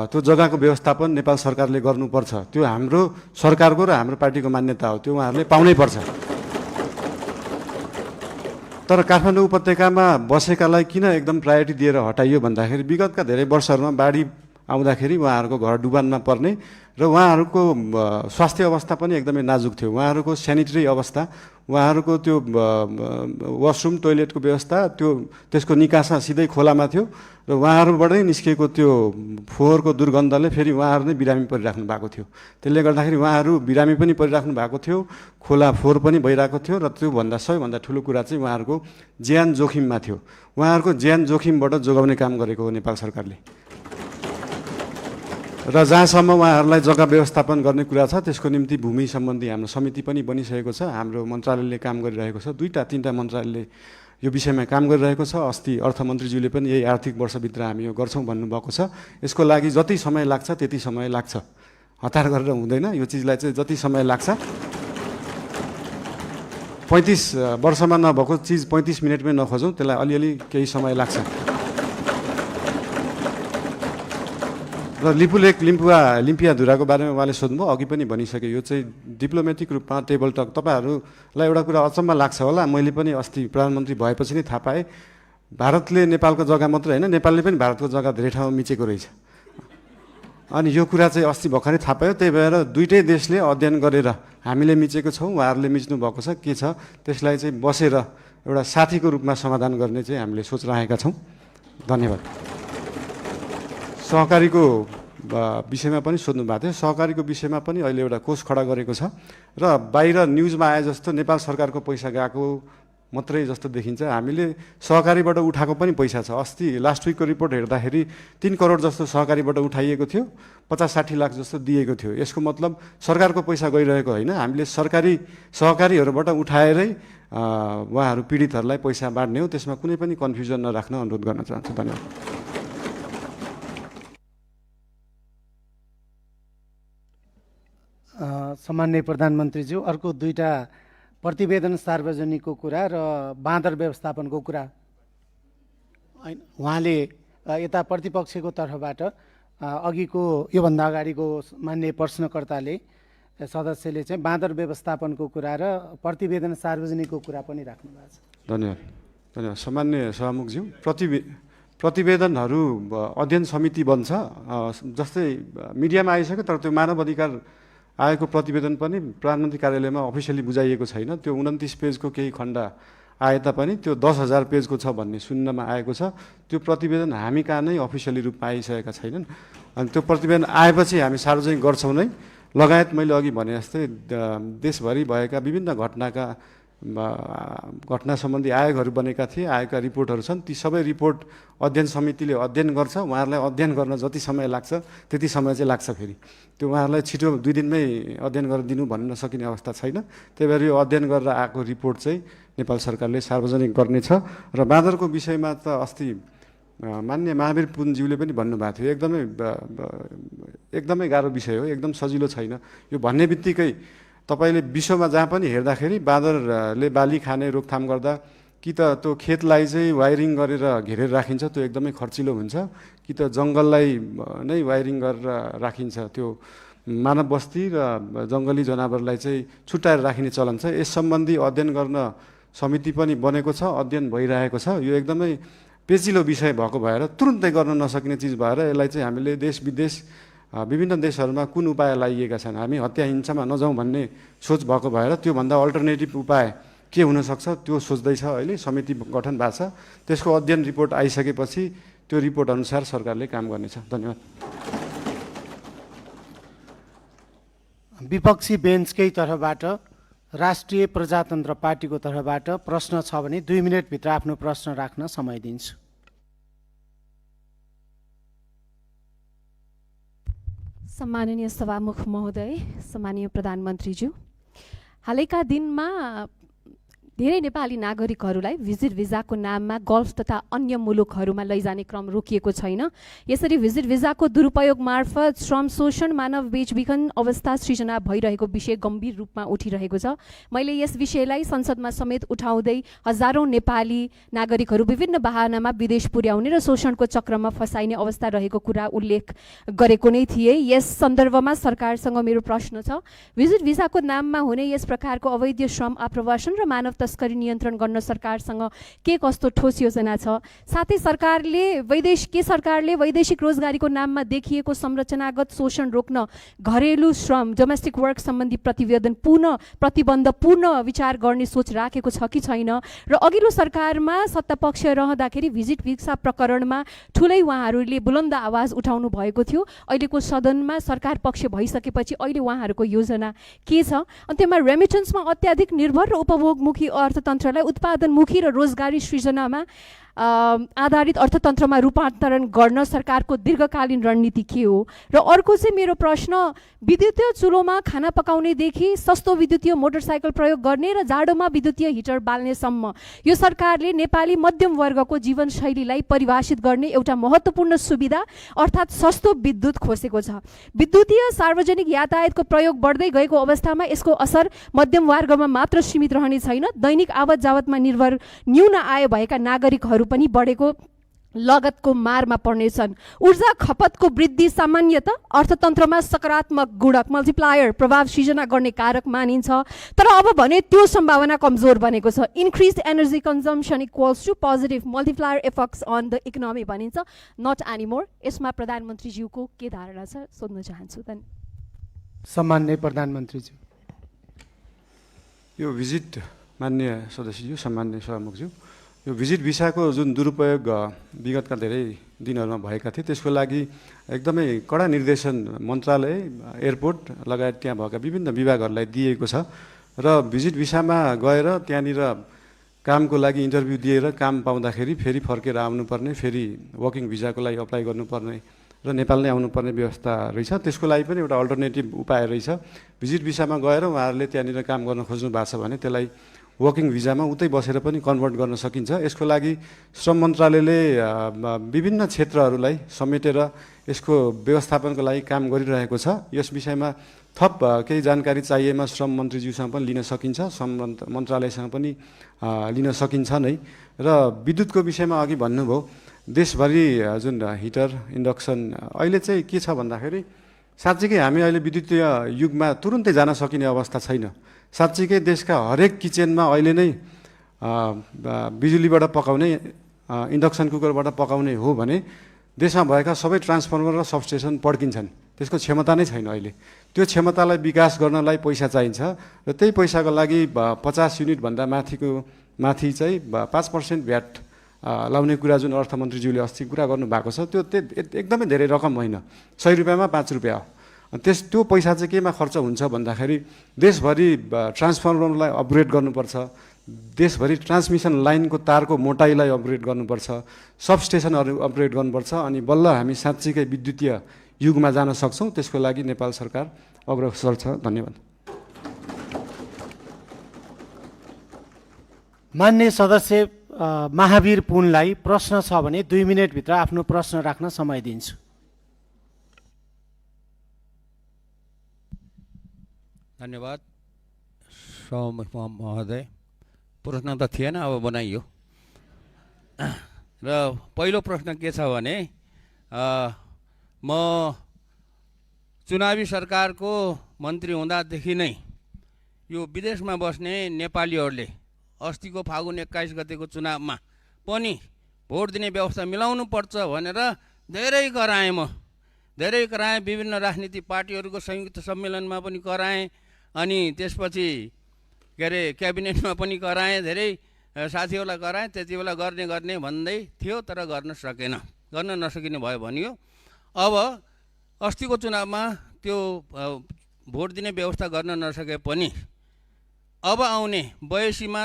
त्यो जग्गाको व्यवस्थापन नेपाल सरकारले गर्नुपर्छ। त्यो हाम्रो सरकारको र हाम्रो पार्टीको मान्यता हो, त्यो उहाँहरूले पाउनै पर्छ। तर काठमाडौँ उपत्यकामा बसेकालाई किन एकदम प्रायोरिटी दिएर हटाइयो भन्दाखेरि विगतका धेरै वर्षहरूमा बाढी आउँदाखेरि उहाँहरूको घर डुबानमा पर्ने र उहाँहरूको स्वास्थ्य अवस्था पनि एकदमै नाजुक थियो। उहाँहरूको सेनिटरी अवस्था, उहाँहरूको त्यो वासरुम टोइलेटको व्यवस्था, त्यसको निकासा सिधै खोलामा थियो र उहाँहरूबाटै निस्किएको त्यो फोहोरको दुर्गन्धले फेरि उहाँहरू नै बिरामी परिराख्नु भएको थियो। त्यसले गर्दाखेरि उहाँहरू बिरामी पनि परिराख्नु भएको थियो, खोला फोहोर पनि भइरहेको थियो र त्योभन्दा सबैभन्दा ठुलो कुरा चाहिँ उहाँहरूको ज्यान जोखिममा थियो। उहाँहरूको ज्यान जोखिमबाट जोगाउने काम गरेको हो नेपाल सरकारले। र जहाँसम्म उहाँहरूलाई जग्गा व्यवस्थापन गर्ने कुरा छ त्यसको निम्ति भूमि सम्बन्धी हाम्रो समिति पनि बनिसकेको छ। हाम्रो मन्त्रालयले काम गरिरहेको छ, 2-3 मन्त्रालयले यो विषयमा काम गरिरहेको छ। अस्ति अर्थमन्त्रीज्यूले पनि यही आर्थिक वर्षभित्र हामी यो गर्छौँ भन्नुभएको छ। यसको लागि जति समय लाग्छ त्यति समय लाग्छ, हतार गरेर हुँदैन। यो चिजलाई चाहिँ जति समय लाग्छ, 35 वर्षमा नभएको चिज 35 मिनटमै नखोजौँ, त्यसलाई अलिअलि केही समय लाग्छ। र लिपुलेक लिम्पियाधुराको बारेमा उहाँले सोध्नुभयो, अघि पनि भनिसकेँ। यो चाहिँ डिप्लोमेटिक रूपमा टेबल टक, तपाईँहरूलाई एउटा कुरा अचम्म लाग्छ होला, मैले पनि अस्ति प्रधानमन्त्री भएपछि नै थाहा पाएँ, भारतले नेपालको जग्गा मात्रै होइन, नेपालले पनि भारतको जग्गा धेरै ठाउँमा मिचेको रहेछ। अनि यो कुरा चाहिँ अस्ति भर्खरै थाहा पायो। त्यही भएर दुइटै देशले अध्ययन गरेर हामीले मिचेको छौँ, उहाँहरूले मिच्नु भएको छ, के छ त्यसलाई चाहिँ बसेर एउटा साथीको रूपमा समाधान गर्ने चाहिँ हामीले सोच राखेका छौँ। धन्यवाद। सहकारीको विषयमा पनि सोध्नु भएको थियो। सहकारीको विषयमा पनि अहिले एउटा कोष खडा गरेको छ र बाहिर न्युजमा आए जस्तो नेपाल सरकारको पैसा गएको मात्रै जस्तो देखिन्छ। हामीले सहकारीबाट उठाएको पनि पैसा छ। अस्ति लास्ट विकको रिपोर्ट हेर्दाखेरि 3 करोड जस्तो सहकारीबाट उठाइएको थियो, 50-60 लाख जस्तो दिएको थियो। यसको मतलब सरकारको पैसा गइरहेको होइन, हामीले सहकारीहरूबाट उठाएरै उहाँहरू पीडितहरूलाई पैसा बाँड्ने हो। त्यसमा कुनै पनि कन्फ्युजन नराख्न अनुरोध गर्न चाहन्छु। धन्यवाद। सम्माननीय प्रधानमन्त्रीज्यू, अर्को 2टा प्रतिवेदन सार्वजनिकको कुरा र बाँदर व्यवस्थापनको कुरा उहाँले यता प्रतिपक्षको तर्फबाट अघिको योभन्दा अगाडिको मान्य प्रश्नकर्ताले सदस्यले चाहिँ बाँदर व्यवस्थापनको कुरा र प्रतिवेदन सार्वजनिकको कुरा पनि राख्नु भएको छ। धन्यवाद। सामान्य सभामुखज्यू, प्रतिवेदनहरू अध्ययन समिति बन्छ। जस्तै मिडियामा आइसक्यो, तर त्यो मानव अधिकार आएको प्रतिवेदन पनि प्रधानमन्त्री कार्यालयमा अफिसियली बुझाइएको छैन। त्यो 29 पेजको केही खण्ड आए तापनि त्यो 10,000 पेजको छ भन्ने सुन्नमा आएको छ। त्यो प्रतिवेदन हामी कहाँ नै अफिसियली रूपमा आइसकेका छैनन्। अनि त्यो प्रतिवेदन आएपछि हामी सार्वजनिक गर्छौँ नै। लगायत मैले अघि भने जस्तै देशभरि भएका विभिन्न घटना सम्बन्धी आयोगहरू बनेका थिए, आयोगका रिपोर्टहरू छन्। ती सबै रिपोर्ट अध्ययन समितिले अध्ययन गर्छ। उहाँहरूलाई अध्ययन गर्न जति समय लाग्छ त्यति समय चाहिँ लाग्छ। फेरि त्यो उहाँहरूलाई छिटो 2 दिनमै अध्ययन गरेर दिनु भन्न सकिने अवस्था छैन। त्यही भएर यो अध्ययन गरेर आएको रिपोर्ट चाहिँ नेपाल सरकारले सार्वजनिक गर्नेछ। र बाँदरको विषयमा त अस्ति मान्य महावीर पुनज्यूले पनि भन्नुभएको थियो, एकदमै गाह्रो विषय हो, एकदम सजिलो छैन। यो भन्ने बित्तिकै तपाईँले विश्वमा जहाँ पनि हेर्दाखेरि बाँदरले बाली खाने रोकथाम गर्दा कि त त्यो खेतलाई चाहिँ वायरिङ गरेर घेरेर राखिन्छ, त्यो एकदमै खर्चिलो हुन्छ, कि त जङ्गललाई नै वायरिङ गरेर राखिन्छ। त्यो मानव बस्ती र जङ्गली जनावरलाई चाहिँ छुट्याएर राखिने चलन छ। यस सम्बन्धी अध्ययन गर्न समिति पनि बनेको छ, अध्ययन भइरहेको छ। यो एकदमै पेचिलो विषय भएको भएर तुरुन्तै गर्न नसकिने चिज भएर यसलाई चाहिँ हामीले देश विदेश विभिन्न देशहरूमा कुन उपाय लागिएका छन्, हामी हत्या हिंसामा नजाउँ भन्ने सोच भएको भएर त्योभन्दा अल्टरनेटिभ उपाय के हुनसक्छ त्यो सोच्दैछ। अहिले समिति गठन भएको छ। त्यसको अध्ययन रिपोर्ट आइसकेपछि त्यो रिपोर्ट अनुसार सरकारले काम गर्नेछ। धन्यवाद। विपक्षी बेन्चकै तर्फबाट राष्ट्रिय प्रजातन्त्र पार्टीको तर्फबाट प्रश्न छ भने 2 मिनटभित्र आफ्नो प्रश्न राख्न समय दिन्छु। सम्माननीय सभामुख महोदय, सम्माननीय प्रधानमन्त्रीज्यू, हालैका दिनमा धेरै नेपाली नागरिकहरूलाई भिजिट भिजाको नाममा गल्फ तथा अन्य मुलुकहरूमा लैजाने क्रम रोकिएको छैन। यसरी भिजिट भिजाको दुरुपयोग मार्फत श्रम शोषण, मानव बेचबिखन अवस्था सृजना भइरहेको विषय गम्भीर रूपमा उठिरहेको छ। मैले यस विषयलाई संसदमा समेत उठाउँदै हजारौँ नेपाली नागरिकहरू विभिन्न बहानामा विदेश पुर्याउने र शोषणको चक्रमा फसाइने अवस्था रहेको कुरा उल्लेख गरेको नै थिएँ। यस सन्दर्भमा सरकारसँग मेरो प्रश्न छ, भिजिट भिजाको नाममा हुने यस प्रकारको अवैध श्रम आप्रवासन र मानव तस्करी नियन्त्रण गर्न सरकारसँग के कस्तो ठोस योजना छ? साथै सरकारले वैदेशिक रोजगारीको नाममा देखिएको संरचनागत शोषण रोक्न घरेलु श्रम, डोमेस्टिक वर्क सम्बन्धी प्रतिबन्ध पूर्ण विचार गर्ने सोच राखेको छ कि छैन? र अघिल्लो सरकारमा सत्तापक्ष रहँदाखेरि भिजिट भिसा प्रकरणमा ठुलै उहाँहरूले बुलन्द आवाज उठाउनु भएको थियो। अहिलेको सदनमा सरकार पक्ष भइसकेपछि अहिले उहाँहरूको योजना के छ? अन्त्यमा रेमिटेन्समा अत्याधिक निर्भर र उपभोगमुखी अर्थतन्त्रलाई उत्पादनमुखी र रोजगारी सृजनामा आधारित अर्थतन्त्रमा रूपान्तरण गर्न सरकारको दीर्घकालीन रणनीति के हो? र अर्को चाहिँ मेरो प्रश्न, विद्युतीय चुलोमा खाना पकाउनेदेखि सस्तो विद्युतीय मोटरसाइकल प्रयोग गर्ने र जाडोमा विद्युतीय हिटर बाल्नेसम्म यो सरकारले नेपाली मध्यम वर्गको जीवनशैलीलाई परिभाषित गर्ने एउटा महत्त्वपूर्ण सुविधा अर्थात् सस्तो विद्युत खोसेको छ। विद्युतीय सार्वजनिक यातायातको प्रयोग बढ्दै गएको अवस्थामा यसको असर मध्यम वर्गमा मात्र सीमित रहने छैन। दैनिक आवत जावतमा निर्भर न्यून आय भएका नागरिकहरू पनि बढेको लगतको मारमा पर्नेछन्। ऊर्जा खपतको वृद्धि सामान्यतः अर्थतन्त्रमा सकारात्मक गुणक मल्टिप्लायर प्रभाव सृजना गर्ने कारक मानिन्छ, तर अब भने त्यो सम्भावना कमजोर बनेको छ। Increase energy consumption equals to positive multiplier effects on the economy भनिन्छ, नट एनिमोर। यसमा प्रधानमन्त्रीज्यूको के धारणा छ सोध्न चाहन्छु। सम्माननीय प्रधानमन्त्रीज्यू। यो भिजिट, माननीय सदस्यज्यू, सम्माननीय सभामुखज्यू, यो भिजिट भिसाको जुन दुरुपयोग विगतका धेरै दिनहरूमा भएका थिए त्यसको लागि एकदमै कडा निर्देशन मन्त्रालय, एयरपोर्ट लगायत त्यहाँ भएका विभिन्न विभागहरूलाई दिएको छ र भिजिट भिसामा गएर त्यहाँनिर कामको लागि इन्टरभ्यू दिएर काम पाउँदाखेरि फेरि फर्केर आउनुपर्ने, फेरि वर्किङ भिजाको लागि अप्लाई गर्नुपर्ने र नेपाल नै आउनुपर्ने व्यवस्था रहेछ। त्यसको लागि पनि एउटा अल्टरनेटिभ उपाय रहेछ। भिजिट भिसामा गएर उहाँहरूले त्यहाँनिर काम गर्न खोज्नु भएको छ भने त्यसलाई वर्किङ भिजामा उतै बसेर पनि कन्भर्ट गर्न सकिन्छ। यसको लागि श्रम मन्त्रालयले विभिन्न क्षेत्रहरूलाई समेटेर यसको व्यवस्थापनको लागि काम गरिरहेको छ। यस विषयमा थप केही जानकारी चाहिएमा श्रम मन्त्रीज्यूसँग पनि लिन सकिन्छ, श्रम मन्त्रालयसँग पनि लिन सकिन्छ नै। र विद्युतको विषयमा अघि भन्नुभयो, देशभरि जुन हिटर, इन्डक्सन अहिले चाहिँ के छ भन्दाखेरि साँच्चीकै हामी अहिले विद्युतीय युगमा तुरुन्तै जान सकिने अवस्था छैन। साँच्चीकै देशका हरेक किचनमा अहिले नै बिजुलीबाट पकाउने, इन्डक्सन कुकरबाट पकाउने हो भने देशमा भएका सबै ट्रान्सफर्मर र सबस्टेसन पड्किन्छन्। त्यसको क्षमता नै छैन अहिले। त्यो क्षमतालाई विकास गर्नलाई पैसा चाहिन्छ र त्यही पैसाको लागि 50 युनिटभन्दा माथि चाहिँ 5% भ्याट लाउने कुरा जुन अर्थमन्त्रीज्यूले अस्ति कुरा गर्नुभएको छ त्यो एकदमै धेरै रकम होइन, 100 रुपियाँमा 5 रुपियाँ हो। त्यो पैसा चाहिँ केमा खर्च हुन्छ भन्दाखेरि देशभरि ट्रान्सफर्मरलाई अपग्रेड गर्नुपर्छ, देशभरि ट्रान्समिसन लाइनको तारको मोटाइलाई अपग्रेड गर्नुपर्छ, सबस्टेसनहरू अपग्रेड गर्नुपर्छ, अनि बल्ल हामी साँच्चीकै विद्युतीय युगमा जान सक्छौँ। त्यसको लागि नेपाल सरकार अग्रसर छ। धन्यवाद। मान्य सदस्य महावीर पुनलाई प्रश्न छ भने 2 मिनटभित्र आफ्नो प्रश्न राख्न समय दिन्छु। धन्यवाद सभामुख महोदय। प्रश्न त थिएन, अब बनाइयो। र पहिलो प्रश्न के छ भने म चुनावी सरकारको मन्त्री हुँदादेखि नै यो विदेशमा बस्ने नेपालीहरूले अस्तिको फागुन 21 गतेको चुनावमा पनि भोट दिने व्यवस्था मिलाउनु पर्छ भनेर धेरै कराएँ। विभिन्न राजनीतिक पार्टीहरूको संयुक्त सम्मेलनमा पनि कराएँ, अनि त्यसपछि क्याबिनेटमा पनि कराएँ, धेरै साथीहरूलाई कराएँ। त्यति बेला गर्ने भन्दै थियो, तर गर्न नसकिने भयो भनियो। अब अस्तिको चुनावमा त्यो भोट दिने व्यवस्था गर्न नसके पनि अब आउने 82 मा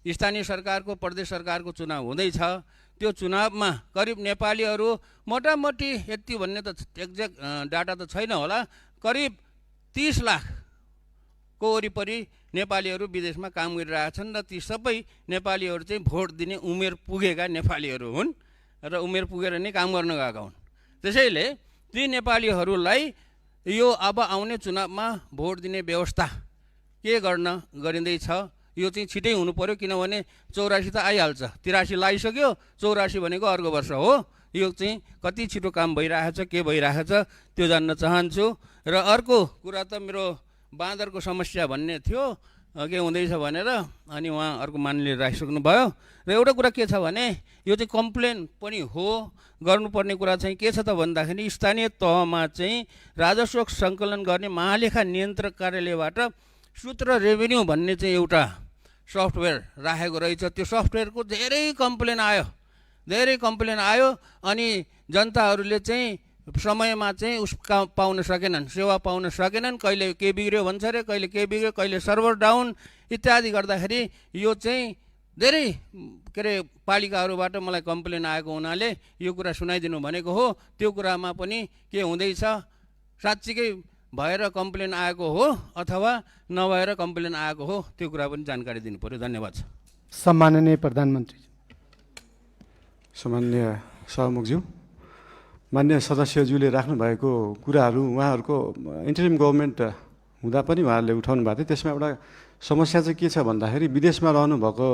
स्थानीय सरकारको, प्रदेश सरकारको चुनाव हुँदैछ। त्यो चुनावमा करिब नेपालीहरू मोटामोटी यति भन्ने त एक्ज्याक्ट डाटा त छैन होला, करिब 30 लाख वरिपरि नेपालीहरू विदेशमा काम गरिरहेछन् र ती सबै नेपालीहरू चाहिँ भोट दिने उमेर पुगेका नेपालीहरू हुन् र उमेर पुगेर नै काम गर्न गएका हुन्। त्यसैले ती नेपालीहरूलाई यो अब आउने चुनावमा भोट दिने व्यवस्था के गरिँदैछ यो चाहिँ छिटै हुनु पर्यो, किनभने 84 त आइहाल्छ, 83 लागिसक्यो, 84 भनेको अर्को वर्ष हो। यो चाहिँ कति छिटो काम भइरहेछ, के भइरहेछ त्यो जान्न चाहन्छु। र अर्को कुरा त मेरो बाँदरको समस्या भन्ने थियो, के हुँदैछ भनेर, अनि उहाँ अर्को मान्यले राखिसक्नुभयो। र एउटा कुरा के छ भने यो चाहिँ कम्प्लेन पनि हो, गर्नुपर्ने कुरा चाहिँ के छ त भन्दाखेरि स्थानीय तहमा चाहिँ राजस्व सङ्कलन गर्ने महालेखा नियन्त्रक कार्यालयबाट सूत्र रेभेन्यू भन्ने चाहिँ एउटा सफ्टवेयर राखेको रहेछ। त्यो सफ्टवेयरको धेरै कम्प्लेन आयो अनि जनताहरूले चाहिँ समयमा चाहिँ पाउन सकेनन्, सेवा पाउन सकेनन्। कहिले के बिग्रियो भन्छ अरे, कहिले के बिग्रियो, कहिले सर्भर डाउन इत्यादि गर्दाखेरि यो चाहिँ धेरै के अरे पालिकाहरूबाट मलाई कम्प्लेन आएको हुनाले यो कुरा सुनाइदिनु भनेको हो। त्यो कुरामा पनि के हुँदैछ, साँच्चीकै भएर कम्प्लेन आएको हो अथवा नभएर कम्प्लेन आएको हो, त्यो कुरा पनि जानकारी दिनु पर्यो। धन्यवाद। सम्माननीय प्रधानमन्त्री। सामान्य सभामुखज्यू, मान्य सदस्यज्यूले राख्नुभएको कुराहरू उहाँहरूको इन्टरिम गभर्मेन्ट हुँदा पनि उहाँहरूले उठाउनु भएको थियो। त्यसमा एउटा समस्या चाहिँ के छ भन्दाखेरि विदेशमा रहनुभएको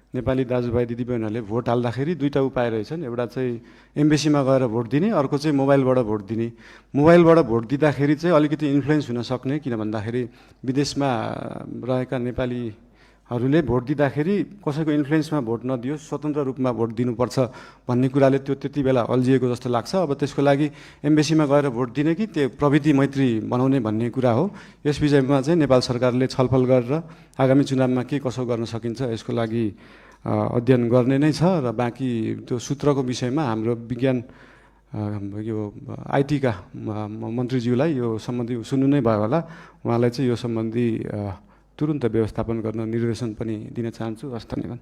नेपाली दाजुभाइ दिदीबहिनीहरूले भोट हाल्दाखेरि दुईवटा उपाय रहेछन्। एउटा चाहिँ एम्बेसीमा गएर भोट दिने, अर्को चाहिँ मोबाइलबाट भोट दिने। मोबाइलबाट भोट दिँदाखेरि चाहिँ अलिकति इन्फ्लुएन्स हुन सक्ने, किन भन्दाखेरि विदेशमा रहेका नेपालीहरूले भोट दिँदाखेरि कसैको इन्फ्लुएन्समा भोट नदियोस्, स्वतन्त्र रूपमा भोट दिनुपर्छ भन्ने कुराले त्यो त्यति बेला अल्झिएको जस्तो लाग्छ। अब त्यसको लागि एम्बेसीमा गएर भोट दिने कि त्यो प्रविधि मैत्री बनाउने भन्ने कुरा हो। यस विषयमा चाहिँ नेपाल सरकारले छलफल गरेर आगामी चुनावमा के कसो गर्न सकिन्छ यसको लागि अध्ययन गर्ने नै छ। र बाँकी त्यो सूत्रको विषयमा हाम्रो विज्ञान यो आइटीका मन्त्रीज्यूलाई यो सम्बन्धी सुन्नु नै भयो होला, उहाँलाई चाहिँ यो सम्बन्धी तुरुन्त व्यवस्थापन गर्न निर्देशन पनि दिन चाहन्छु। हस्, धन्यवाद।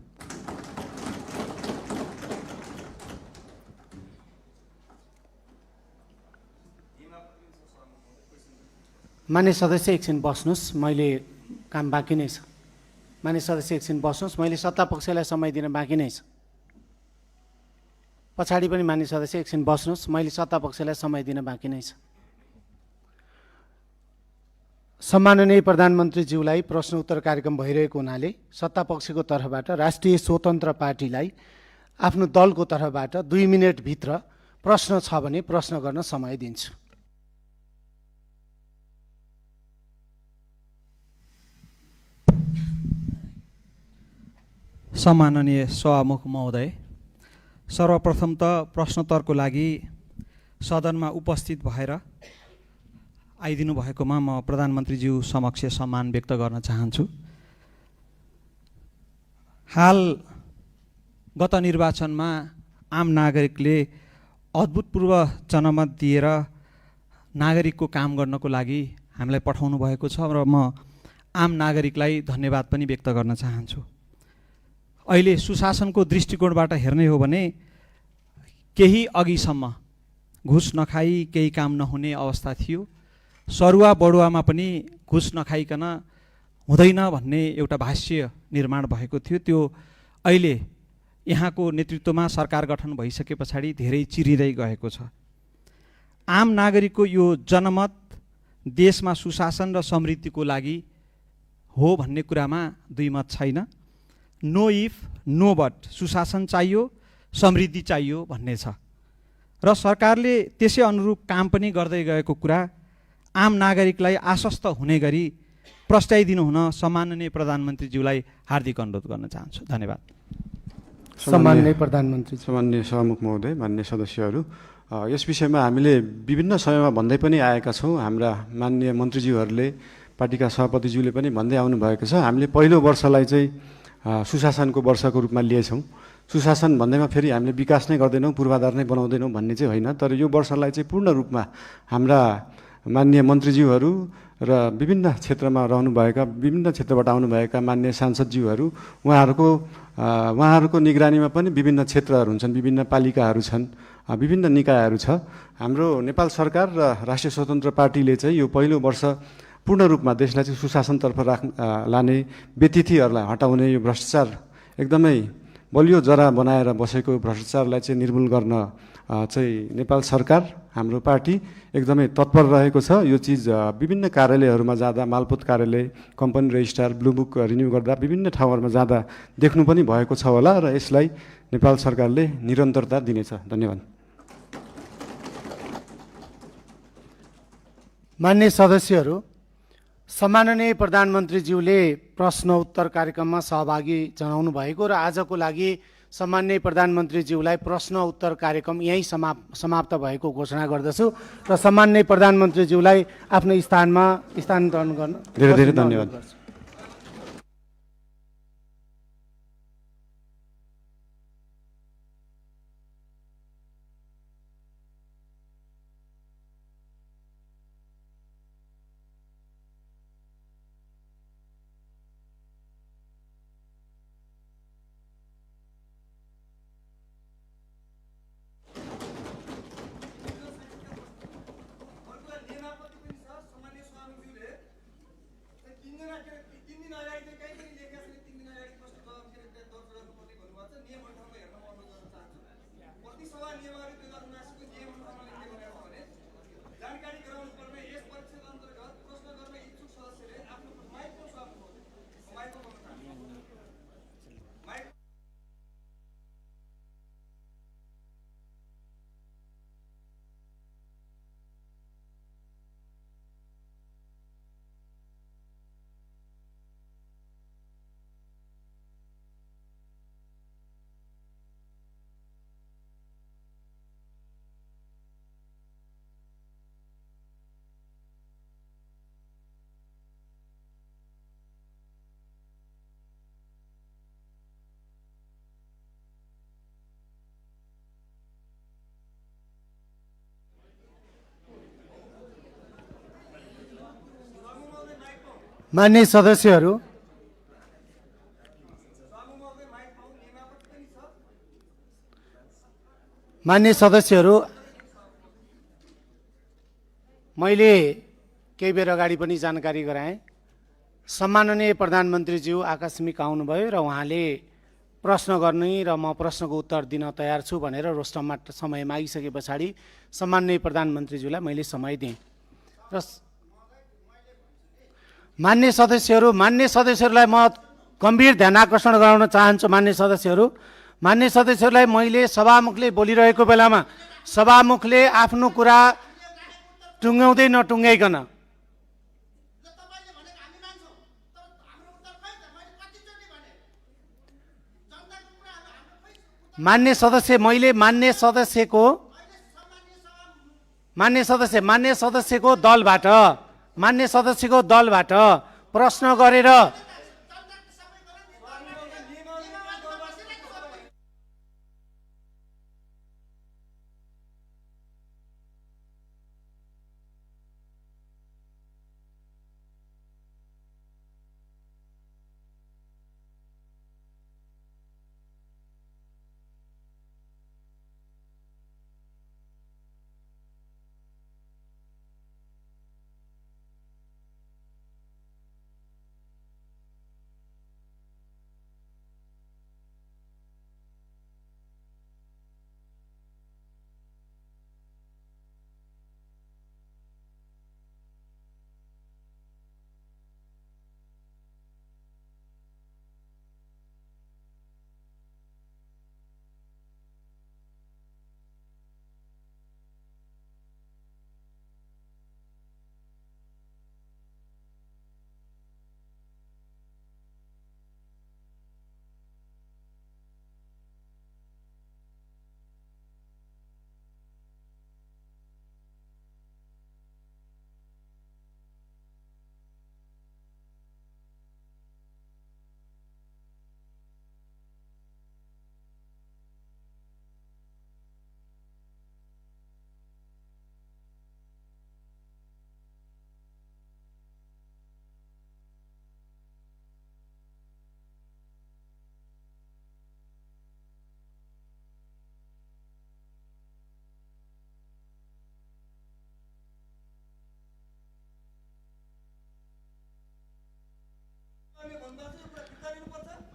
मान्य सदस्य एकछिन बस्नुहोस्, मैले काम बाँकी नै छ। मान्य सदस्य एकछिन बस्नुहोस्, मैले सत्तापक्षलाई समय दिन बाँकी नै छ। पछाडि पनि मान्य सदस्य एकछिन बस्नुहोस्, मैले सत्तापक्षलाई समय दिन बाँकी नै छ। सम्माननीय प्रधानमन्त्रीज्यूलाई प्रश्न उत्तर कार्यक्रम भइरहेको हुनाले सत्तापक्षको तर्फबाट राष्ट्रिय स्वतन्त्र पार्टीलाई आफ्नो दलको तर्फबाट 2 मिनेटभित्र प्रश्न छ भने प्रश्न गर्न समय दिन्छु। सम्माननीय सभामुख महोदय, सर्वप्रथम त प्रश्नोत्तरको लागि सदनमा उपस्थित भएर आइदिनु भएकोमा म प्रधानमन्त्रीज्यू समक्ष सम्मान व्यक्त गर्न चाहन्छु। हाल गत निर्वाचनमा आम नागरिकले अभूतपूर्व जनमत दिएर नागरिकको काम गर्नको लागि हामीलाई पठाउनु भएको छ र म आम नागरिकलाई धन्यवाद पनि व्यक्त गर्न चाहन्छु। अहिले सुशासनको दृष्टिकोणबाट हेर्ने हो भने केही अघिसम्म घुस नखाई केही काम नहुने अवस्था थियो। सरुवा बडुवामा पनि घुस नखाइकन हुँदैन भन्ने एउटा भाष्य निर्माण भएको थियो। त्यो अहिले यहाँको नेतृत्वमा सरकार गठन भइसके पछाडि धेरै चिरिँदै गएको छ। आम नागरिकको यो जनमत देशमा सुशासन र समृद्धिको लागि हो भन्ने कुरामा दुई मत छैन। नो इफ नो बट, सुशासन चाहियो, समृद्धि चाहियो भन्ने छ र सरकारले त्यसै अनुरूप काम पनि गर्दै गएको कुरा आम नागरिकलाई आश्वस्त हुने गरी प्रस्ताइदिनु हुन सम्माननीय प्रधानमन्त्रीज्यूलाई हार्दिक अनुरोध गर्न चाहन्छु। धन्यवाद। सम्माननीय प्रधानमन्त्री, सम्माननीय सभामुख महोदय, मान्य सदस्यहरू, यस विषयमा हामीले विभिन्न समयमा भन्दै पनि आएका छौँ। हाम्रा माननीय मन्त्रीज्यूहरूले, पार्टीका सभापतिज्यूले पनि भन्दै आउनुभएको छ। हामीले पहिलो वर्षलाई चाहिँ सुशासनको वर्षको रूपमा लिएछौँ। सुशासन भन्दैमा फेरि हामीले विकास नै गर्दैनौँ, पूर्वाधार नै बनाउँदैनौँ भन्ने चाहिँ होइन, तर यो वर्षलाई चाहिँ पूर्ण रूपमा हाम्रा माननीय मन्त्रीज्यूहरू र विभिन्न क्षेत्रमा रहनुभएका, विभिन्न क्षेत्रबाट आउनुभएका माननीय सांसदज्यूहरू, उहाँहरूको निगरानीमा पनि विभिन्न क्षेत्रहरू हुन्छन्, विभिन्न पालिकाहरू छन्, विभिन्न निकायहरू छ। हाम्रो नेपाल सरकार र राष्ट्रिय स्वतन्त्र पार्टीले चाहिँ यो पहिलो वर्ष पूर्ण रूपमा देशलाई चाहिँ सुशासनतर्फ लाने, व्यतिथिहरूलाई हटाउने, यो भ्रष्टाचार एकदमै बलियो जरा बनाएर बसेको भ्रष्टाचारलाई चाहिँ निर्मूल गर्न चाहिँ नेपाल सरकार, हाम्रो पार्टी एकदमै तत्पर रहेको छ। यो चिज विभिन्न कार्यालयहरूमा जाँदा, मालपोत कार्यालय, company registrar, blue book renew गर्दा विभिन्न ठाउँहरूमा जाँदा देख्नु पनि भएको छ होला र यसलाई नेपाल सरकारले निरन्तरता दिनेछ। धन्यवाद। मान्य सदस्यहरू, सम्माननीय प्रधानमन्त्रीज्यूले प्रश्न उत्तर कार्यक्रममा सहभागी जनाउनु भएको र आजको लागि सम्माननीय प्रधानमन्त्रीज्यूलाई प्रश्न उत्तर कार्यक्रम यहीँ समाप्त भएको घोषणा गर्दछु र सम्माननीय प्रधानमन्त्रीज्यूलाई आफ्नो स्थानमा स्थानान्तरण गर्न धेरै धेरै धन्यवाद। मान्य सदस्यहरू, मैले केही बेर अगाडि पनि जानकारी गराएँ। सम्माननीय प्रधानमन्त्रीज्यू आकस्मिक आउनुभयो र उहाँले प्रश्न गर्ने र म प्रश्नको उत्तर दिन तयार छु भनेर रोस्टममा समय मागिसके पछाडि सम्माननीय प्रधानमन्त्रीज्यूलाई मैले समय दिएँ र मान्य सदस्यहरूलाई म गम्भीर ध्यान आकर्षण गराउन चाहन्छु। मान्य सदस्यहरूलाई मैले सभामुखले बोलिरहेको बेलामा सभामुखले आफ्नो कुरा टुङ्ग्याउँदै नटुङ्ग्याइकन मान्य सदस्यको दलबाट प्रश्न गरेर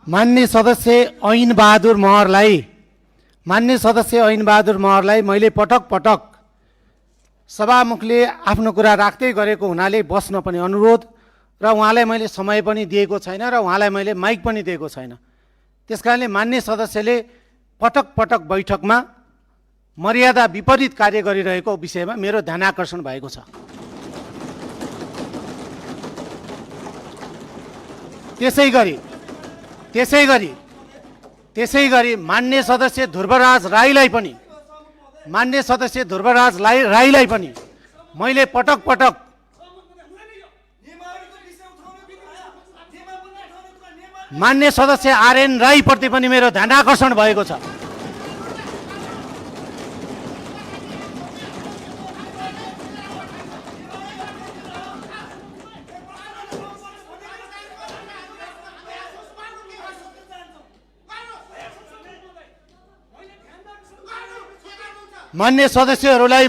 मान्य सदस्य ऐन बहादुर महरलाई मैले पटक पटक सभामुखले आफ्नो कुरा राख्दै गरेको हुनाले बस्न पनि अनुरोध र उहाँलाई मैले समय पनि दिएको छैन र उहाँलाई मैले माइक पनि दिएको छैन। त्यसकारणले मान्य सदस्यले पटक पटक बैठकमा मर्यादा विपरीत कार्य गरिरहेको विषयमा मेरो ध्यानाकर्षण भएको छ। त्यसै गरी मान्य सदस्य ध्रुवराज राईलाई पनि मैले पटक पटक मान्य सदस्य आरएन राईप्रति पनि मेरो ध्यानाकर्षण भएको छ। मान्य सदस्यहरूलाई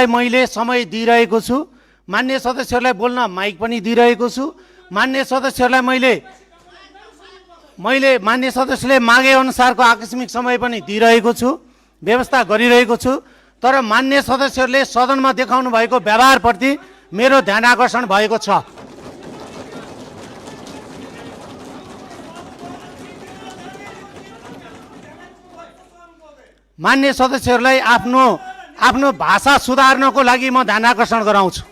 मैले समय दिइरहेको छु। मान्य सदस्यहरूलाई बोल्न माइक पनि दिइरहेको छु। मान्य सदस्यहरूलाई मैले मान्य सदस्यले मागे अनुसारको आकस्मिक समय पनि दिइरहेको छु, व्यवस्था गरिरहेको छु। तर मान्य सदस्यहरूले सदनमा देखाउनु भएको व्यवहारप्रति मेरो ध्यानाकर्षण भएको छ। मान्य सदस्यहरूलाई आफ्नो भाषा सुधार्नको लागि म ध्यानाकर्षण गराउँछु।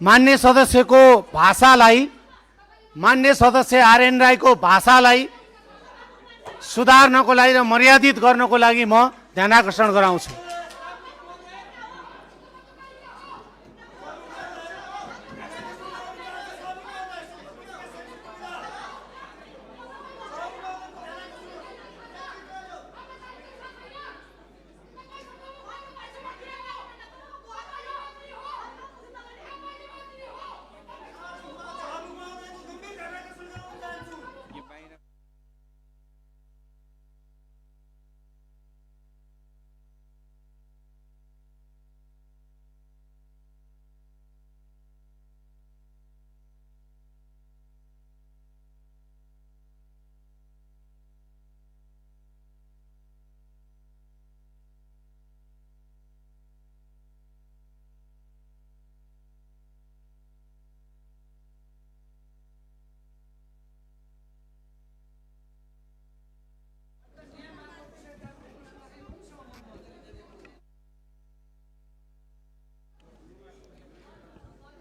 मान्य सदस्यको भाषालाई, मान्य सदस्य आरएन राईको भाषालाई सुधार्नको लागि र मर्यादित गर्नको लागि म ध्यानाकर्षण गराउँछु।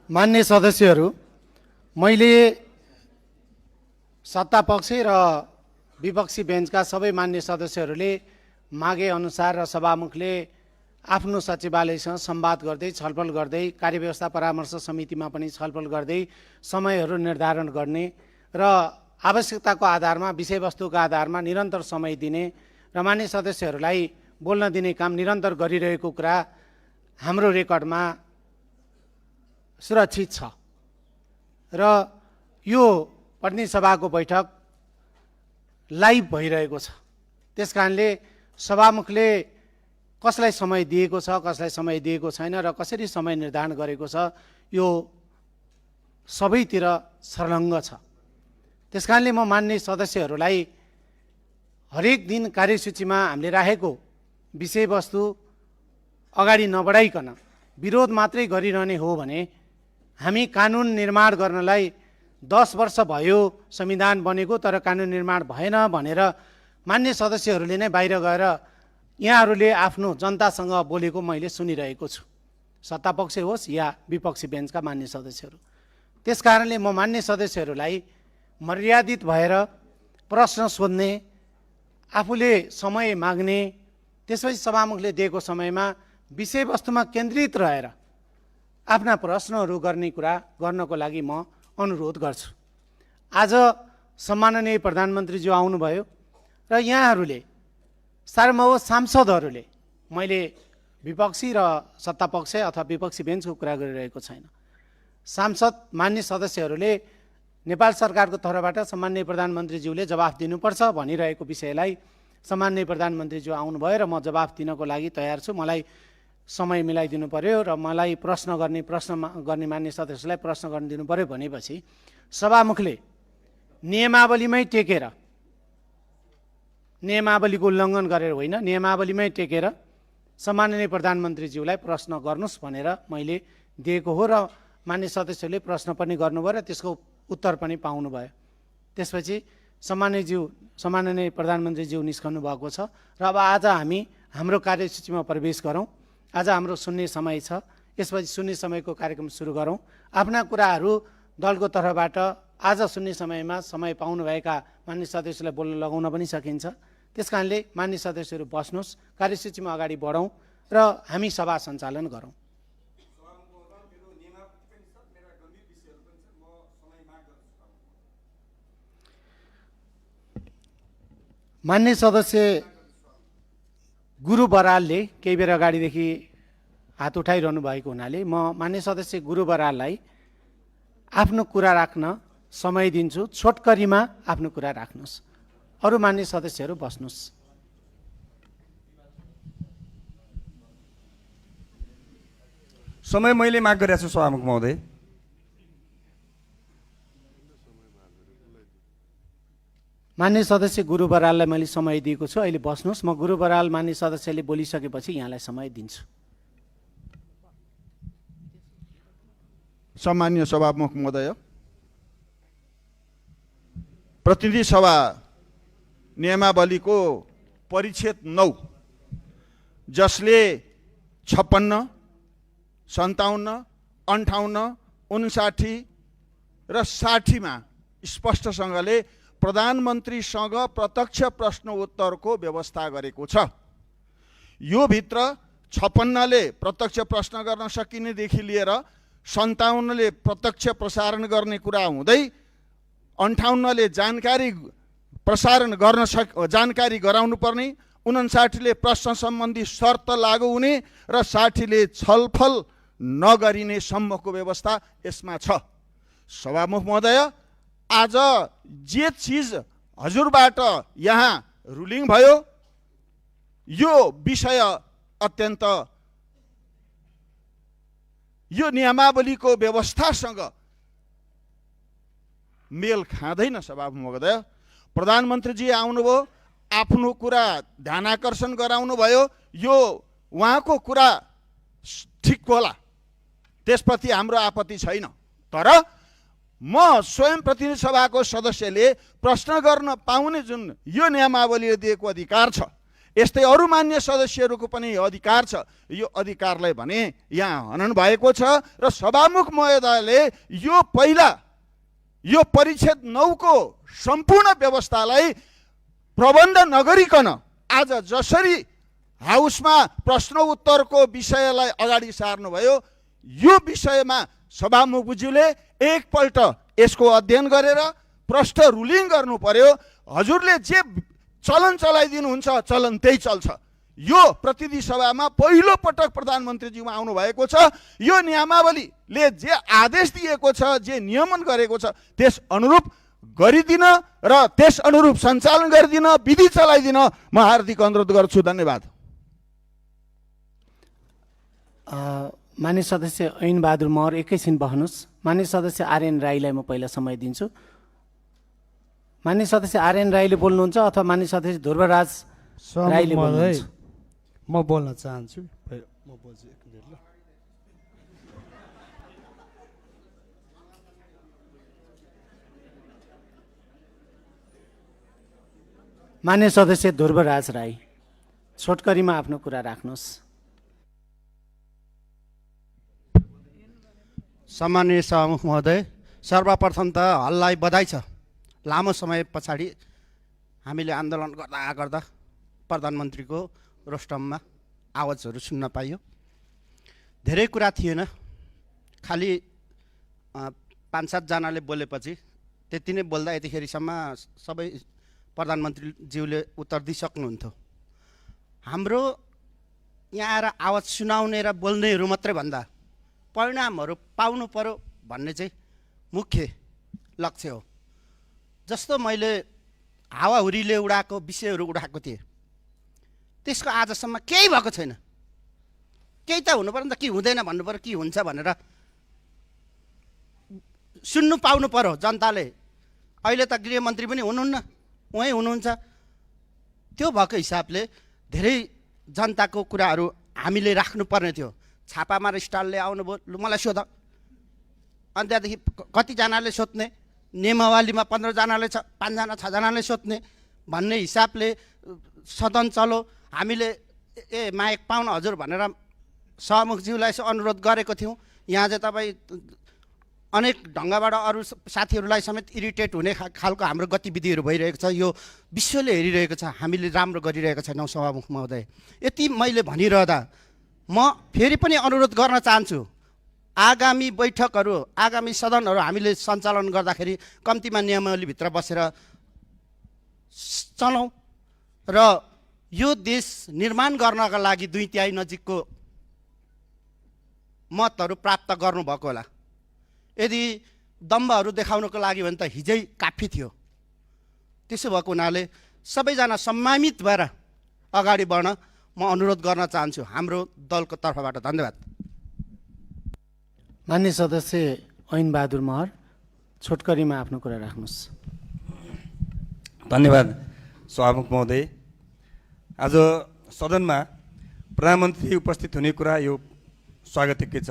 मान्य सदस्यहरू, मैले सत्तापक्ष र विपक्षी बेन्चका सबै मान्य सदस्यहरूले मागे अनुसार र सभामुखले आफ्नो सचिवालयसँग संवाद गर्दै, छलफल गर्दै, कार्यव्यवस्था परामर्श समितिमा पनि छलफल गर्दै समयहरू निर्धारण गर्ने र आवश्यकताको आधारमा, विषयवस्तुको आधारमा निरन्तर समय दिने र मान्य सदस्यहरूलाई बोल्न दिने काम निरन्तर गरिरहेको कुरा हाम्रो रेकर्डमा सुरक्षित छ। र यो प्रतिनिधि सभाको बैठक लाइभ भइरहेको छ। त्यसकारणले सभामुखले कसलाई समय दिएको छ, कसलाई समय दिएको छैन र कसरी समय निर्धारण गरेको छ, यो सबैतिर सर्लङ्ग छ। त्यसकारणले म मान्य सदस्यहरूलाई हरेक दिन कार्यसूचीमा हामीले राखेको विषयवस्तु अगाडि नबढाइकन विरोध मात्रै गरिरहने हो भने हामी कानुन निर्माण गर्नलाई 10 वर्ष भयो संविधान बनेको तर कानुन निर्माण भएन भनेर मान्य सदस्यहरूले नै बाहिर गएर यहाँहरूले आफ्नो जनतासँग बोलेको मैले सुनिरहेको छु, सत्तापक्ष होस् या विपक्षी बेन्चका मान्य सदस्यहरू। त्यस कारणले म मान्य सदस्यहरूलाई मर्यादित भएर प्रश्न सोध्ने, आफूले समय माग्ने, त्यसपछि सभामुखले दिएको समयमा विषयवस्तुमा केन्द्रित रहेर आफ्ना प्रश्नहरू गर्ने कुरा गर्नको लागि म अनुरोध गर्छु। आज सम्माननीय प्रधानमन्त्रीज्यू आउनुभयो र यहाँहरूले सार्वभौम सांसदहरूले, मैले विपक्षी र सत्तापक्ष अथवा विपक्षी बेन्चको कुरा गरिरहेको छैन, सांसद मान्य सदस्यहरूले नेपाल सरकारको तर्फबाट सम्माननीय प्रधानमन्त्रीज्यूले जवाफ दिनुपर्छ भनिरहेको विषयलाई सम्माननीय प्रधानमन्त्रीज्यू आउनुभयो र म जवाफ दिनको लागि तयार छु। मलाई समय मिलाइदिनु पर्यो र मलाई प्रश्न गर्ने मान्य सदस्यलाई प्रश्न गर्न दिनु पर्यो भनेपछि सभामुखले नियमावलीमै टेकेर, नियमावलीको उल्लङ्घन गरेर होइन, नियमावलीमै टेकेर सम्माननीय प्रधानमन्त्रीज्यूलाई प्रश्न गर्नुहोस् भनेर मैले दिएको हो र मान्य सदस्यले प्रश्न पनि गर्नुभयो र त्यसको उत्तर पनि पाउनुभयो। त्यसपछि सम्माननीय प्रधानमन्त्रीज्यू निस्कनु भएको छ र अब आज हामी हाम्रो कार्यसूचीमा प्रवेश गरौँ। आज हाम्रो सुन्ने समय छ, यसपछि सुन्ने समयको कार्यक्रम सुरु गरौँ। आफ्ना कुराहरू दलको तर्फबाट आज सुन्ने समयमा समय पाउनुभएका मान्य सदस्यलाई बोल्न लगाउन पनि सकिन्छ। त्यस कारणले मान्य सदस्यहरू बस्नुहोस्, कार्यसूचीमा अगाडि बढौँ र हामी सभा सञ्चालन गरौँ। मान्य सदस्य गुरु बरालले केही बेर अगाडिदेखि हात उठाइरहनु भएको हुनाले म मान्य सदस्य गुरु बराललाई आफ्नो कुरा राख्न समय दिन्छु। छोटकरीमा आफ्नो कुरा राख्नुहोस्। अरू मान्य सदस्यहरू बस्नुहोस्। समय मैले माग गरेको छु सभामुख महोदय। मान्य सदस्य गुरु बराललाई मैले समय दिएको छु, अहिले बस्नुहोस्। म गुरु बराल मान्य सदस्यले बोलिसकेपछि यहाँलाई समय दिन्छु। सम्मान्य सभामुख महोदय, प्रतिनिधि सभा नियमावलीको परिच्छेद 9 जसले 56, 57, 58, 59 र 60 मा स्पष्टसँगले प्रधानमन्त्रीसँग प्रत्यक्ष प्रश्न उत्तरको व्यवस्था गरेको छ। यो भित्र 56 ले प्रत्यक्ष प्रश्न गर्न सकिनेदेखि लिएर 57 ले प्रत्यक्ष प्रसारण गर्ने कुरा हुँदै 58 ले जानकारी प्रसारण गर्न जानकारी गराउनु पर्ने, 59 ले प्रश्न सम्बन्धी शर्त लागू हुने र 60 ले छलफल नगरिने सम्मको व्यवस्था यसमा छ। सभामुख महोदय, आज जे चिज हजुरबाट यहाँ रुलिङ भयो यो विषय अत्यन्त यो नियमावलीको व्यवस्थासँग मेल खाँदैन। सभामुख महोदय, प्रधानमन्त्रीजी आउनुभयो, आफ्नो कुरा ध्यानाकर्षण गराउनु भयो, यो उहाँको कुरा ठिक होला, त्यसप्रति हाम्रो आपत्ति छैन। तर म स्वयं प्रतिनिधि सभाको सदस्यले प्रश्न गर्न पाउने जुन यो नियमावलीले दिएको अधिकार छ, यस्तै अरू मान्य सदस्यहरूको पनि अधिकार छ। यो अधिकारलाई भने यहाँ हनन भएको छ र सभामुख महोदयले यो पहिला यो परिच्छेद 9 को सम्पूर्ण व्यवस्थालाई प्रबन्ध नगरिकन आज जसरी हाउसमा प्रश्न उत्तरको विषयलाई अगाडि सार्नुभयो, यो विषयमा सभामुखज्यूले एकपल्ट यसको अध्ययन गरेर प्रश्न रुलिङ गर्नु पर्यो। हजुरले जे चलन चलाइदिनुहुन्छ चलन त्यही चल्छ। यो प्रतिनिधि सभामा पहिलो पटक प्रधानमन्त्रीज्यूमा आउनु भएको छ। यो नियमावलीले जे आदेश दिएको छ, जे नियमन गरेको छ, त्यस अनुरूप गरिदिन र त्यस अनुरूप सञ्चालन गरिदिन, विधि चलाइदिन म हार्दिक अनुरोध गर्छु। धन्यवाद। मान्य सदस्य ऐन बहादुर मौर एकैछिन बस्नुहोस्। मान्य सदस्य आर्यन राईलाई म पहिला समय दिन्छु। मान्य सदस्य आर्यन राईले बोल्नुहुन्छ अथवा मान्य सदस्य ध्रुवराज राईले बोल्नुहुन्छ? म बोल्न चाहन्छु। म बोल्छु एक मिनेट ल। मान्य सदस्य ध्रुवराज राई, छोटकरीमा आफ्नो कुरा राख्नुहोस्। सम्माननीय सभामुख महोदय, सर्वप्रथम त हललाई बधाई छ। लामो समय पछाडि हामीले आन्दोलन गर्दा गर्दा प्रधानमन्त्रीको रोस्टममा आवाजहरू सुन्न पाइयो। धेरै कुरा थिएन, खालि 5-7 जनाले बोलेपछि त्यति नै बोल्दा यतिखेरिसम्म सबै प्रधानमन्त्रीज्यूले उत्तर दिइसक्नुहुन्थ्यो। हाम्रो यहाँ आएर आवाज सुनाउने र बोल्नेहरू मात्रै भन्दा परिणामहरू पाउनु पर्यो भन्ने चाहिँ मुख्य लक्ष्य हो। जस्तो मैले हावाहुरीले उडाएको विषयहरू उडाएको थिएँ, त्यसको आजसम्म केही भएको छैन। केही त हुनु पर्यो नि त, के हुँदैन भन्नु पर्यो, के हुन्छ भनेर सुन्नु पाउनु पर्यो जनताले। अहिले त गृहमन्त्री पनि हुनुहुन्न, उहीँ हुनुहुन्छ। त्यो भएको हिसाबले धेरै जनताको कुराहरू हामीले राख्नुपर्ने थियो। छापामार स्टालले आउनुभयो, लु मलाई सोध। अनि त्यहाँदेखि कतिजनाले सोध्ने, नियमावलीमा 15 जनाले 5 जना 6 जनाले सोध्ने भन्ने हिसाबले सदन चलो। हामीले माइक पाउन हजुर भनेर सभामुखज्यूलाई यसो अनुरोध गरेको थियौँ। यहाँ चाहिँ तपाईँ अनेक ढङ्गबाट अरू साथीहरूलाई समेत इरिटेट हुने खालको हाम्रो गतिविधिहरू भइरहेको छ। यो विश्वले हेरिरहेको छ, हामीले राम्रो गरिरहेको छैनौँ सभामुख महोदय। यति मैले भनिरहँदा म फेरि पनि अनुरोध गर्न चाहन्छु, आगामी बैठकहरू, आगामी सदनहरू हामीले सञ्चालन गर्दाखेरि कम्तीमा नियमावलीभित्र बसेर चलाउँ र यो देश निर्माण गर्नका लागि 2/3 नजिकको मतहरू प्राप्त गर्नुभएको होला। यदि दम्बहरू देखाउनको लागि भने त हिजै काफी थियो। त्यसो भएको हुनाले सबैजना सम्मानित भएर अगाडि बढ्न म अनुरोध गर्न चाहन्छु हाम्रो दलको तर्फबाट। धन्यवाद। मान्य सदस्य ऐन बहादुर महर, छोटकरीमा आफ्नो कुरा राख्नुहोस्। धन्यवाद सभामुख महोदय। आज सदनमा प्रधानमन्त्री उपस्थित हुने कुरा यो स्वागतयोग्य छ,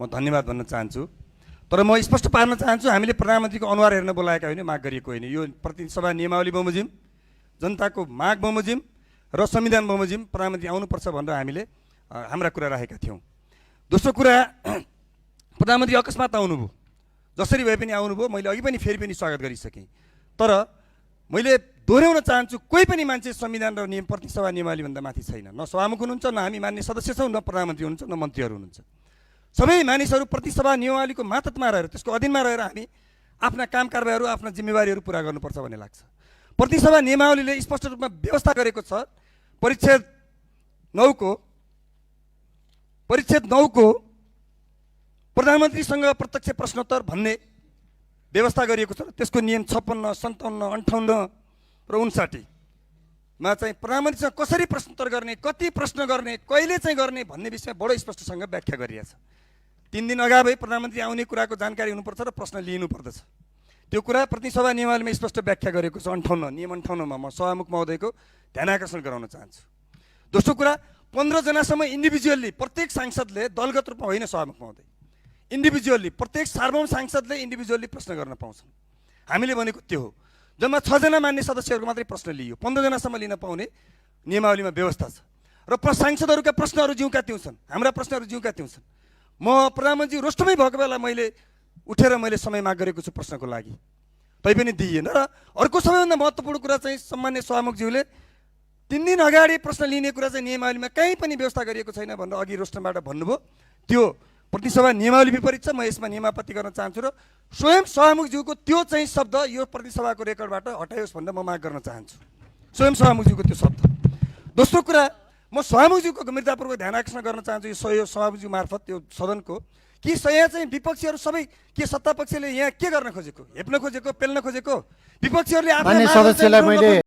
म धन्यवाद भन्न चाहन्छु। तर म स्पष्ट पार्न चाहन्छु, हामीले प्रधानमन्त्रीको अनुहार हेर्न बोलाएका होइन, माग गरिएको होइन। यो प्रतिनिधि सभा नियमावली बमोजिम, जनताको माग बमोजिम र संविधान बमोजिम प्रधानमन्त्री आउनुपर्छ भनेर हामीले हाम्रा कुरा राखेका थियौँ। दोस्रो कुरा, प्रधानमन्त्री अकस्मात आउनुभयो, जसरी भए पनि आउनुभयो। मैले अघि पनि फेरि पनि स्वागत गरिसकेँ। तर मैले दोहोऱ्याउन चाहन्छु, कोही पनि मान्छे संविधान र नियम प्रतिनिधि सभा नियमावलीभन्दा माथि छैन। न सभामुख हुनुहुन्छ, न हामी मान्य सदस्य छौँ, न प्रधानमन्त्री हुनुहुन्छ, न मन्त्रीहरू हुनुहुन्छ। सबै मानिसहरू प्रतिनिधि सभा नियमावलीको मातहतमा रहेर, त्यसको अधीनमा रहेर हामी आफ्ना काम कारबाहीहरू, आफ्ना जिम्मेवारीहरू पुरा गर्नुपर्छ भन्ने लाग्छ। प्रतिनिधि सभा नियमावलीले स्पष्ट रूपमा व्यवस्था गरेको छ। परिच्छेद 9 को प्रधानमन्त्रीसँग प्रत्यक्ष प्रश्नोत्तर भन्ने व्यवस्था गरिएको छ। त्यसको नियम 56, 57, 58 र 59 मा चाहिँ प्रधानमन्त्रीसँग कसरी प्रश्नोत्तर गर्ने, कति प्रश्न गर्ने, कहिले चाहिँ गर्ने भन्ने विषयमा बडो स्पष्टसँग व्याख्या गरिएको छ। 3 दिन अगावै प्रधानमन्त्री आउने कुराको जानकारी हुनुपर्छ र प्रश्न लिनु पर्दछ। त्यो कुरा प्रतिनिधि सभा नियमावलीमा स्पष्ट व्याख्या गरेको छ। 58 नियम 58 मा म सभामुख महोदयको ध्यान आकर्षण गराउन चाहन्छु। दोस्रो कुरा, 15 जनासम्म इन्डिभिजुअल्ली प्रत्येक सांसदले, दलगत रूपमा होइन सभामुख महोदय, इन्डिभिजुअल्ली प्रत्येक सार्वभौम सांसदले इन्डिभिजुअल्ली प्रश्न गर्न पाउँछन्। हामीले भनेको त्यो हो। जम्मा 6 जना मान्य सदस्यहरूको मात्रै प्रश्न लिइयो, 15 जनासम्म लिन पाउने नियमावलीमा व्यवस्था छ। र सांसदहरूका प्रश्नहरू जिउँका त्यौँ छन्, हाम्रा प्रश्नहरू जिउँका त्यौँ छन्। म प्रधानमन्त्री रोस्टमै भएको बेला मैले उठेर मैले समय माग गरेको छु प्रश्नको लागि, तैपनि दिइएन। र अर्को सबैभन्दा महत्त्वपूर्ण कुरा चाहिँ सम्मान्य सभामुखज्यूले 3 दिन अगाडि प्रश्न लिने कुरा चाहिँ नियमावलीमा कहीँ पनि व्यवस्था गरिएको छैन भनेर अघि रोस्टमबाट भन्नुभयो। त्यो प्रतिनिधि सभा नियमावली विपरीत छ। म यसमा नियमापत्ति गर्न चाहन्छु र स्वयं सभामुखज्यूको त्यो चाहिँ शब्द यो प्रतिनिधि सभाको रेकर्डबाट हटाइयोस् भनेर म माग गर्न चाहन्छु, स्वयं सभामुखज्यूको त्यो शब्द। दोस्रो कुरा, म सभामुखज्यूको गम्भीरतापूर्वक ध्यान आकर्षण गर्न चाहन्छु यो सहयोग सभामुखज्यू मार्फत यो सदनको, कि यहाँ चाहिँ विपक्षीहरू सबै के सत्ता पक्षले यहाँ के गर्न खोजेको, हेप्न खोजेको, पेल्न खोजेको, विपक्षीहरूले सदस्यलाई मैले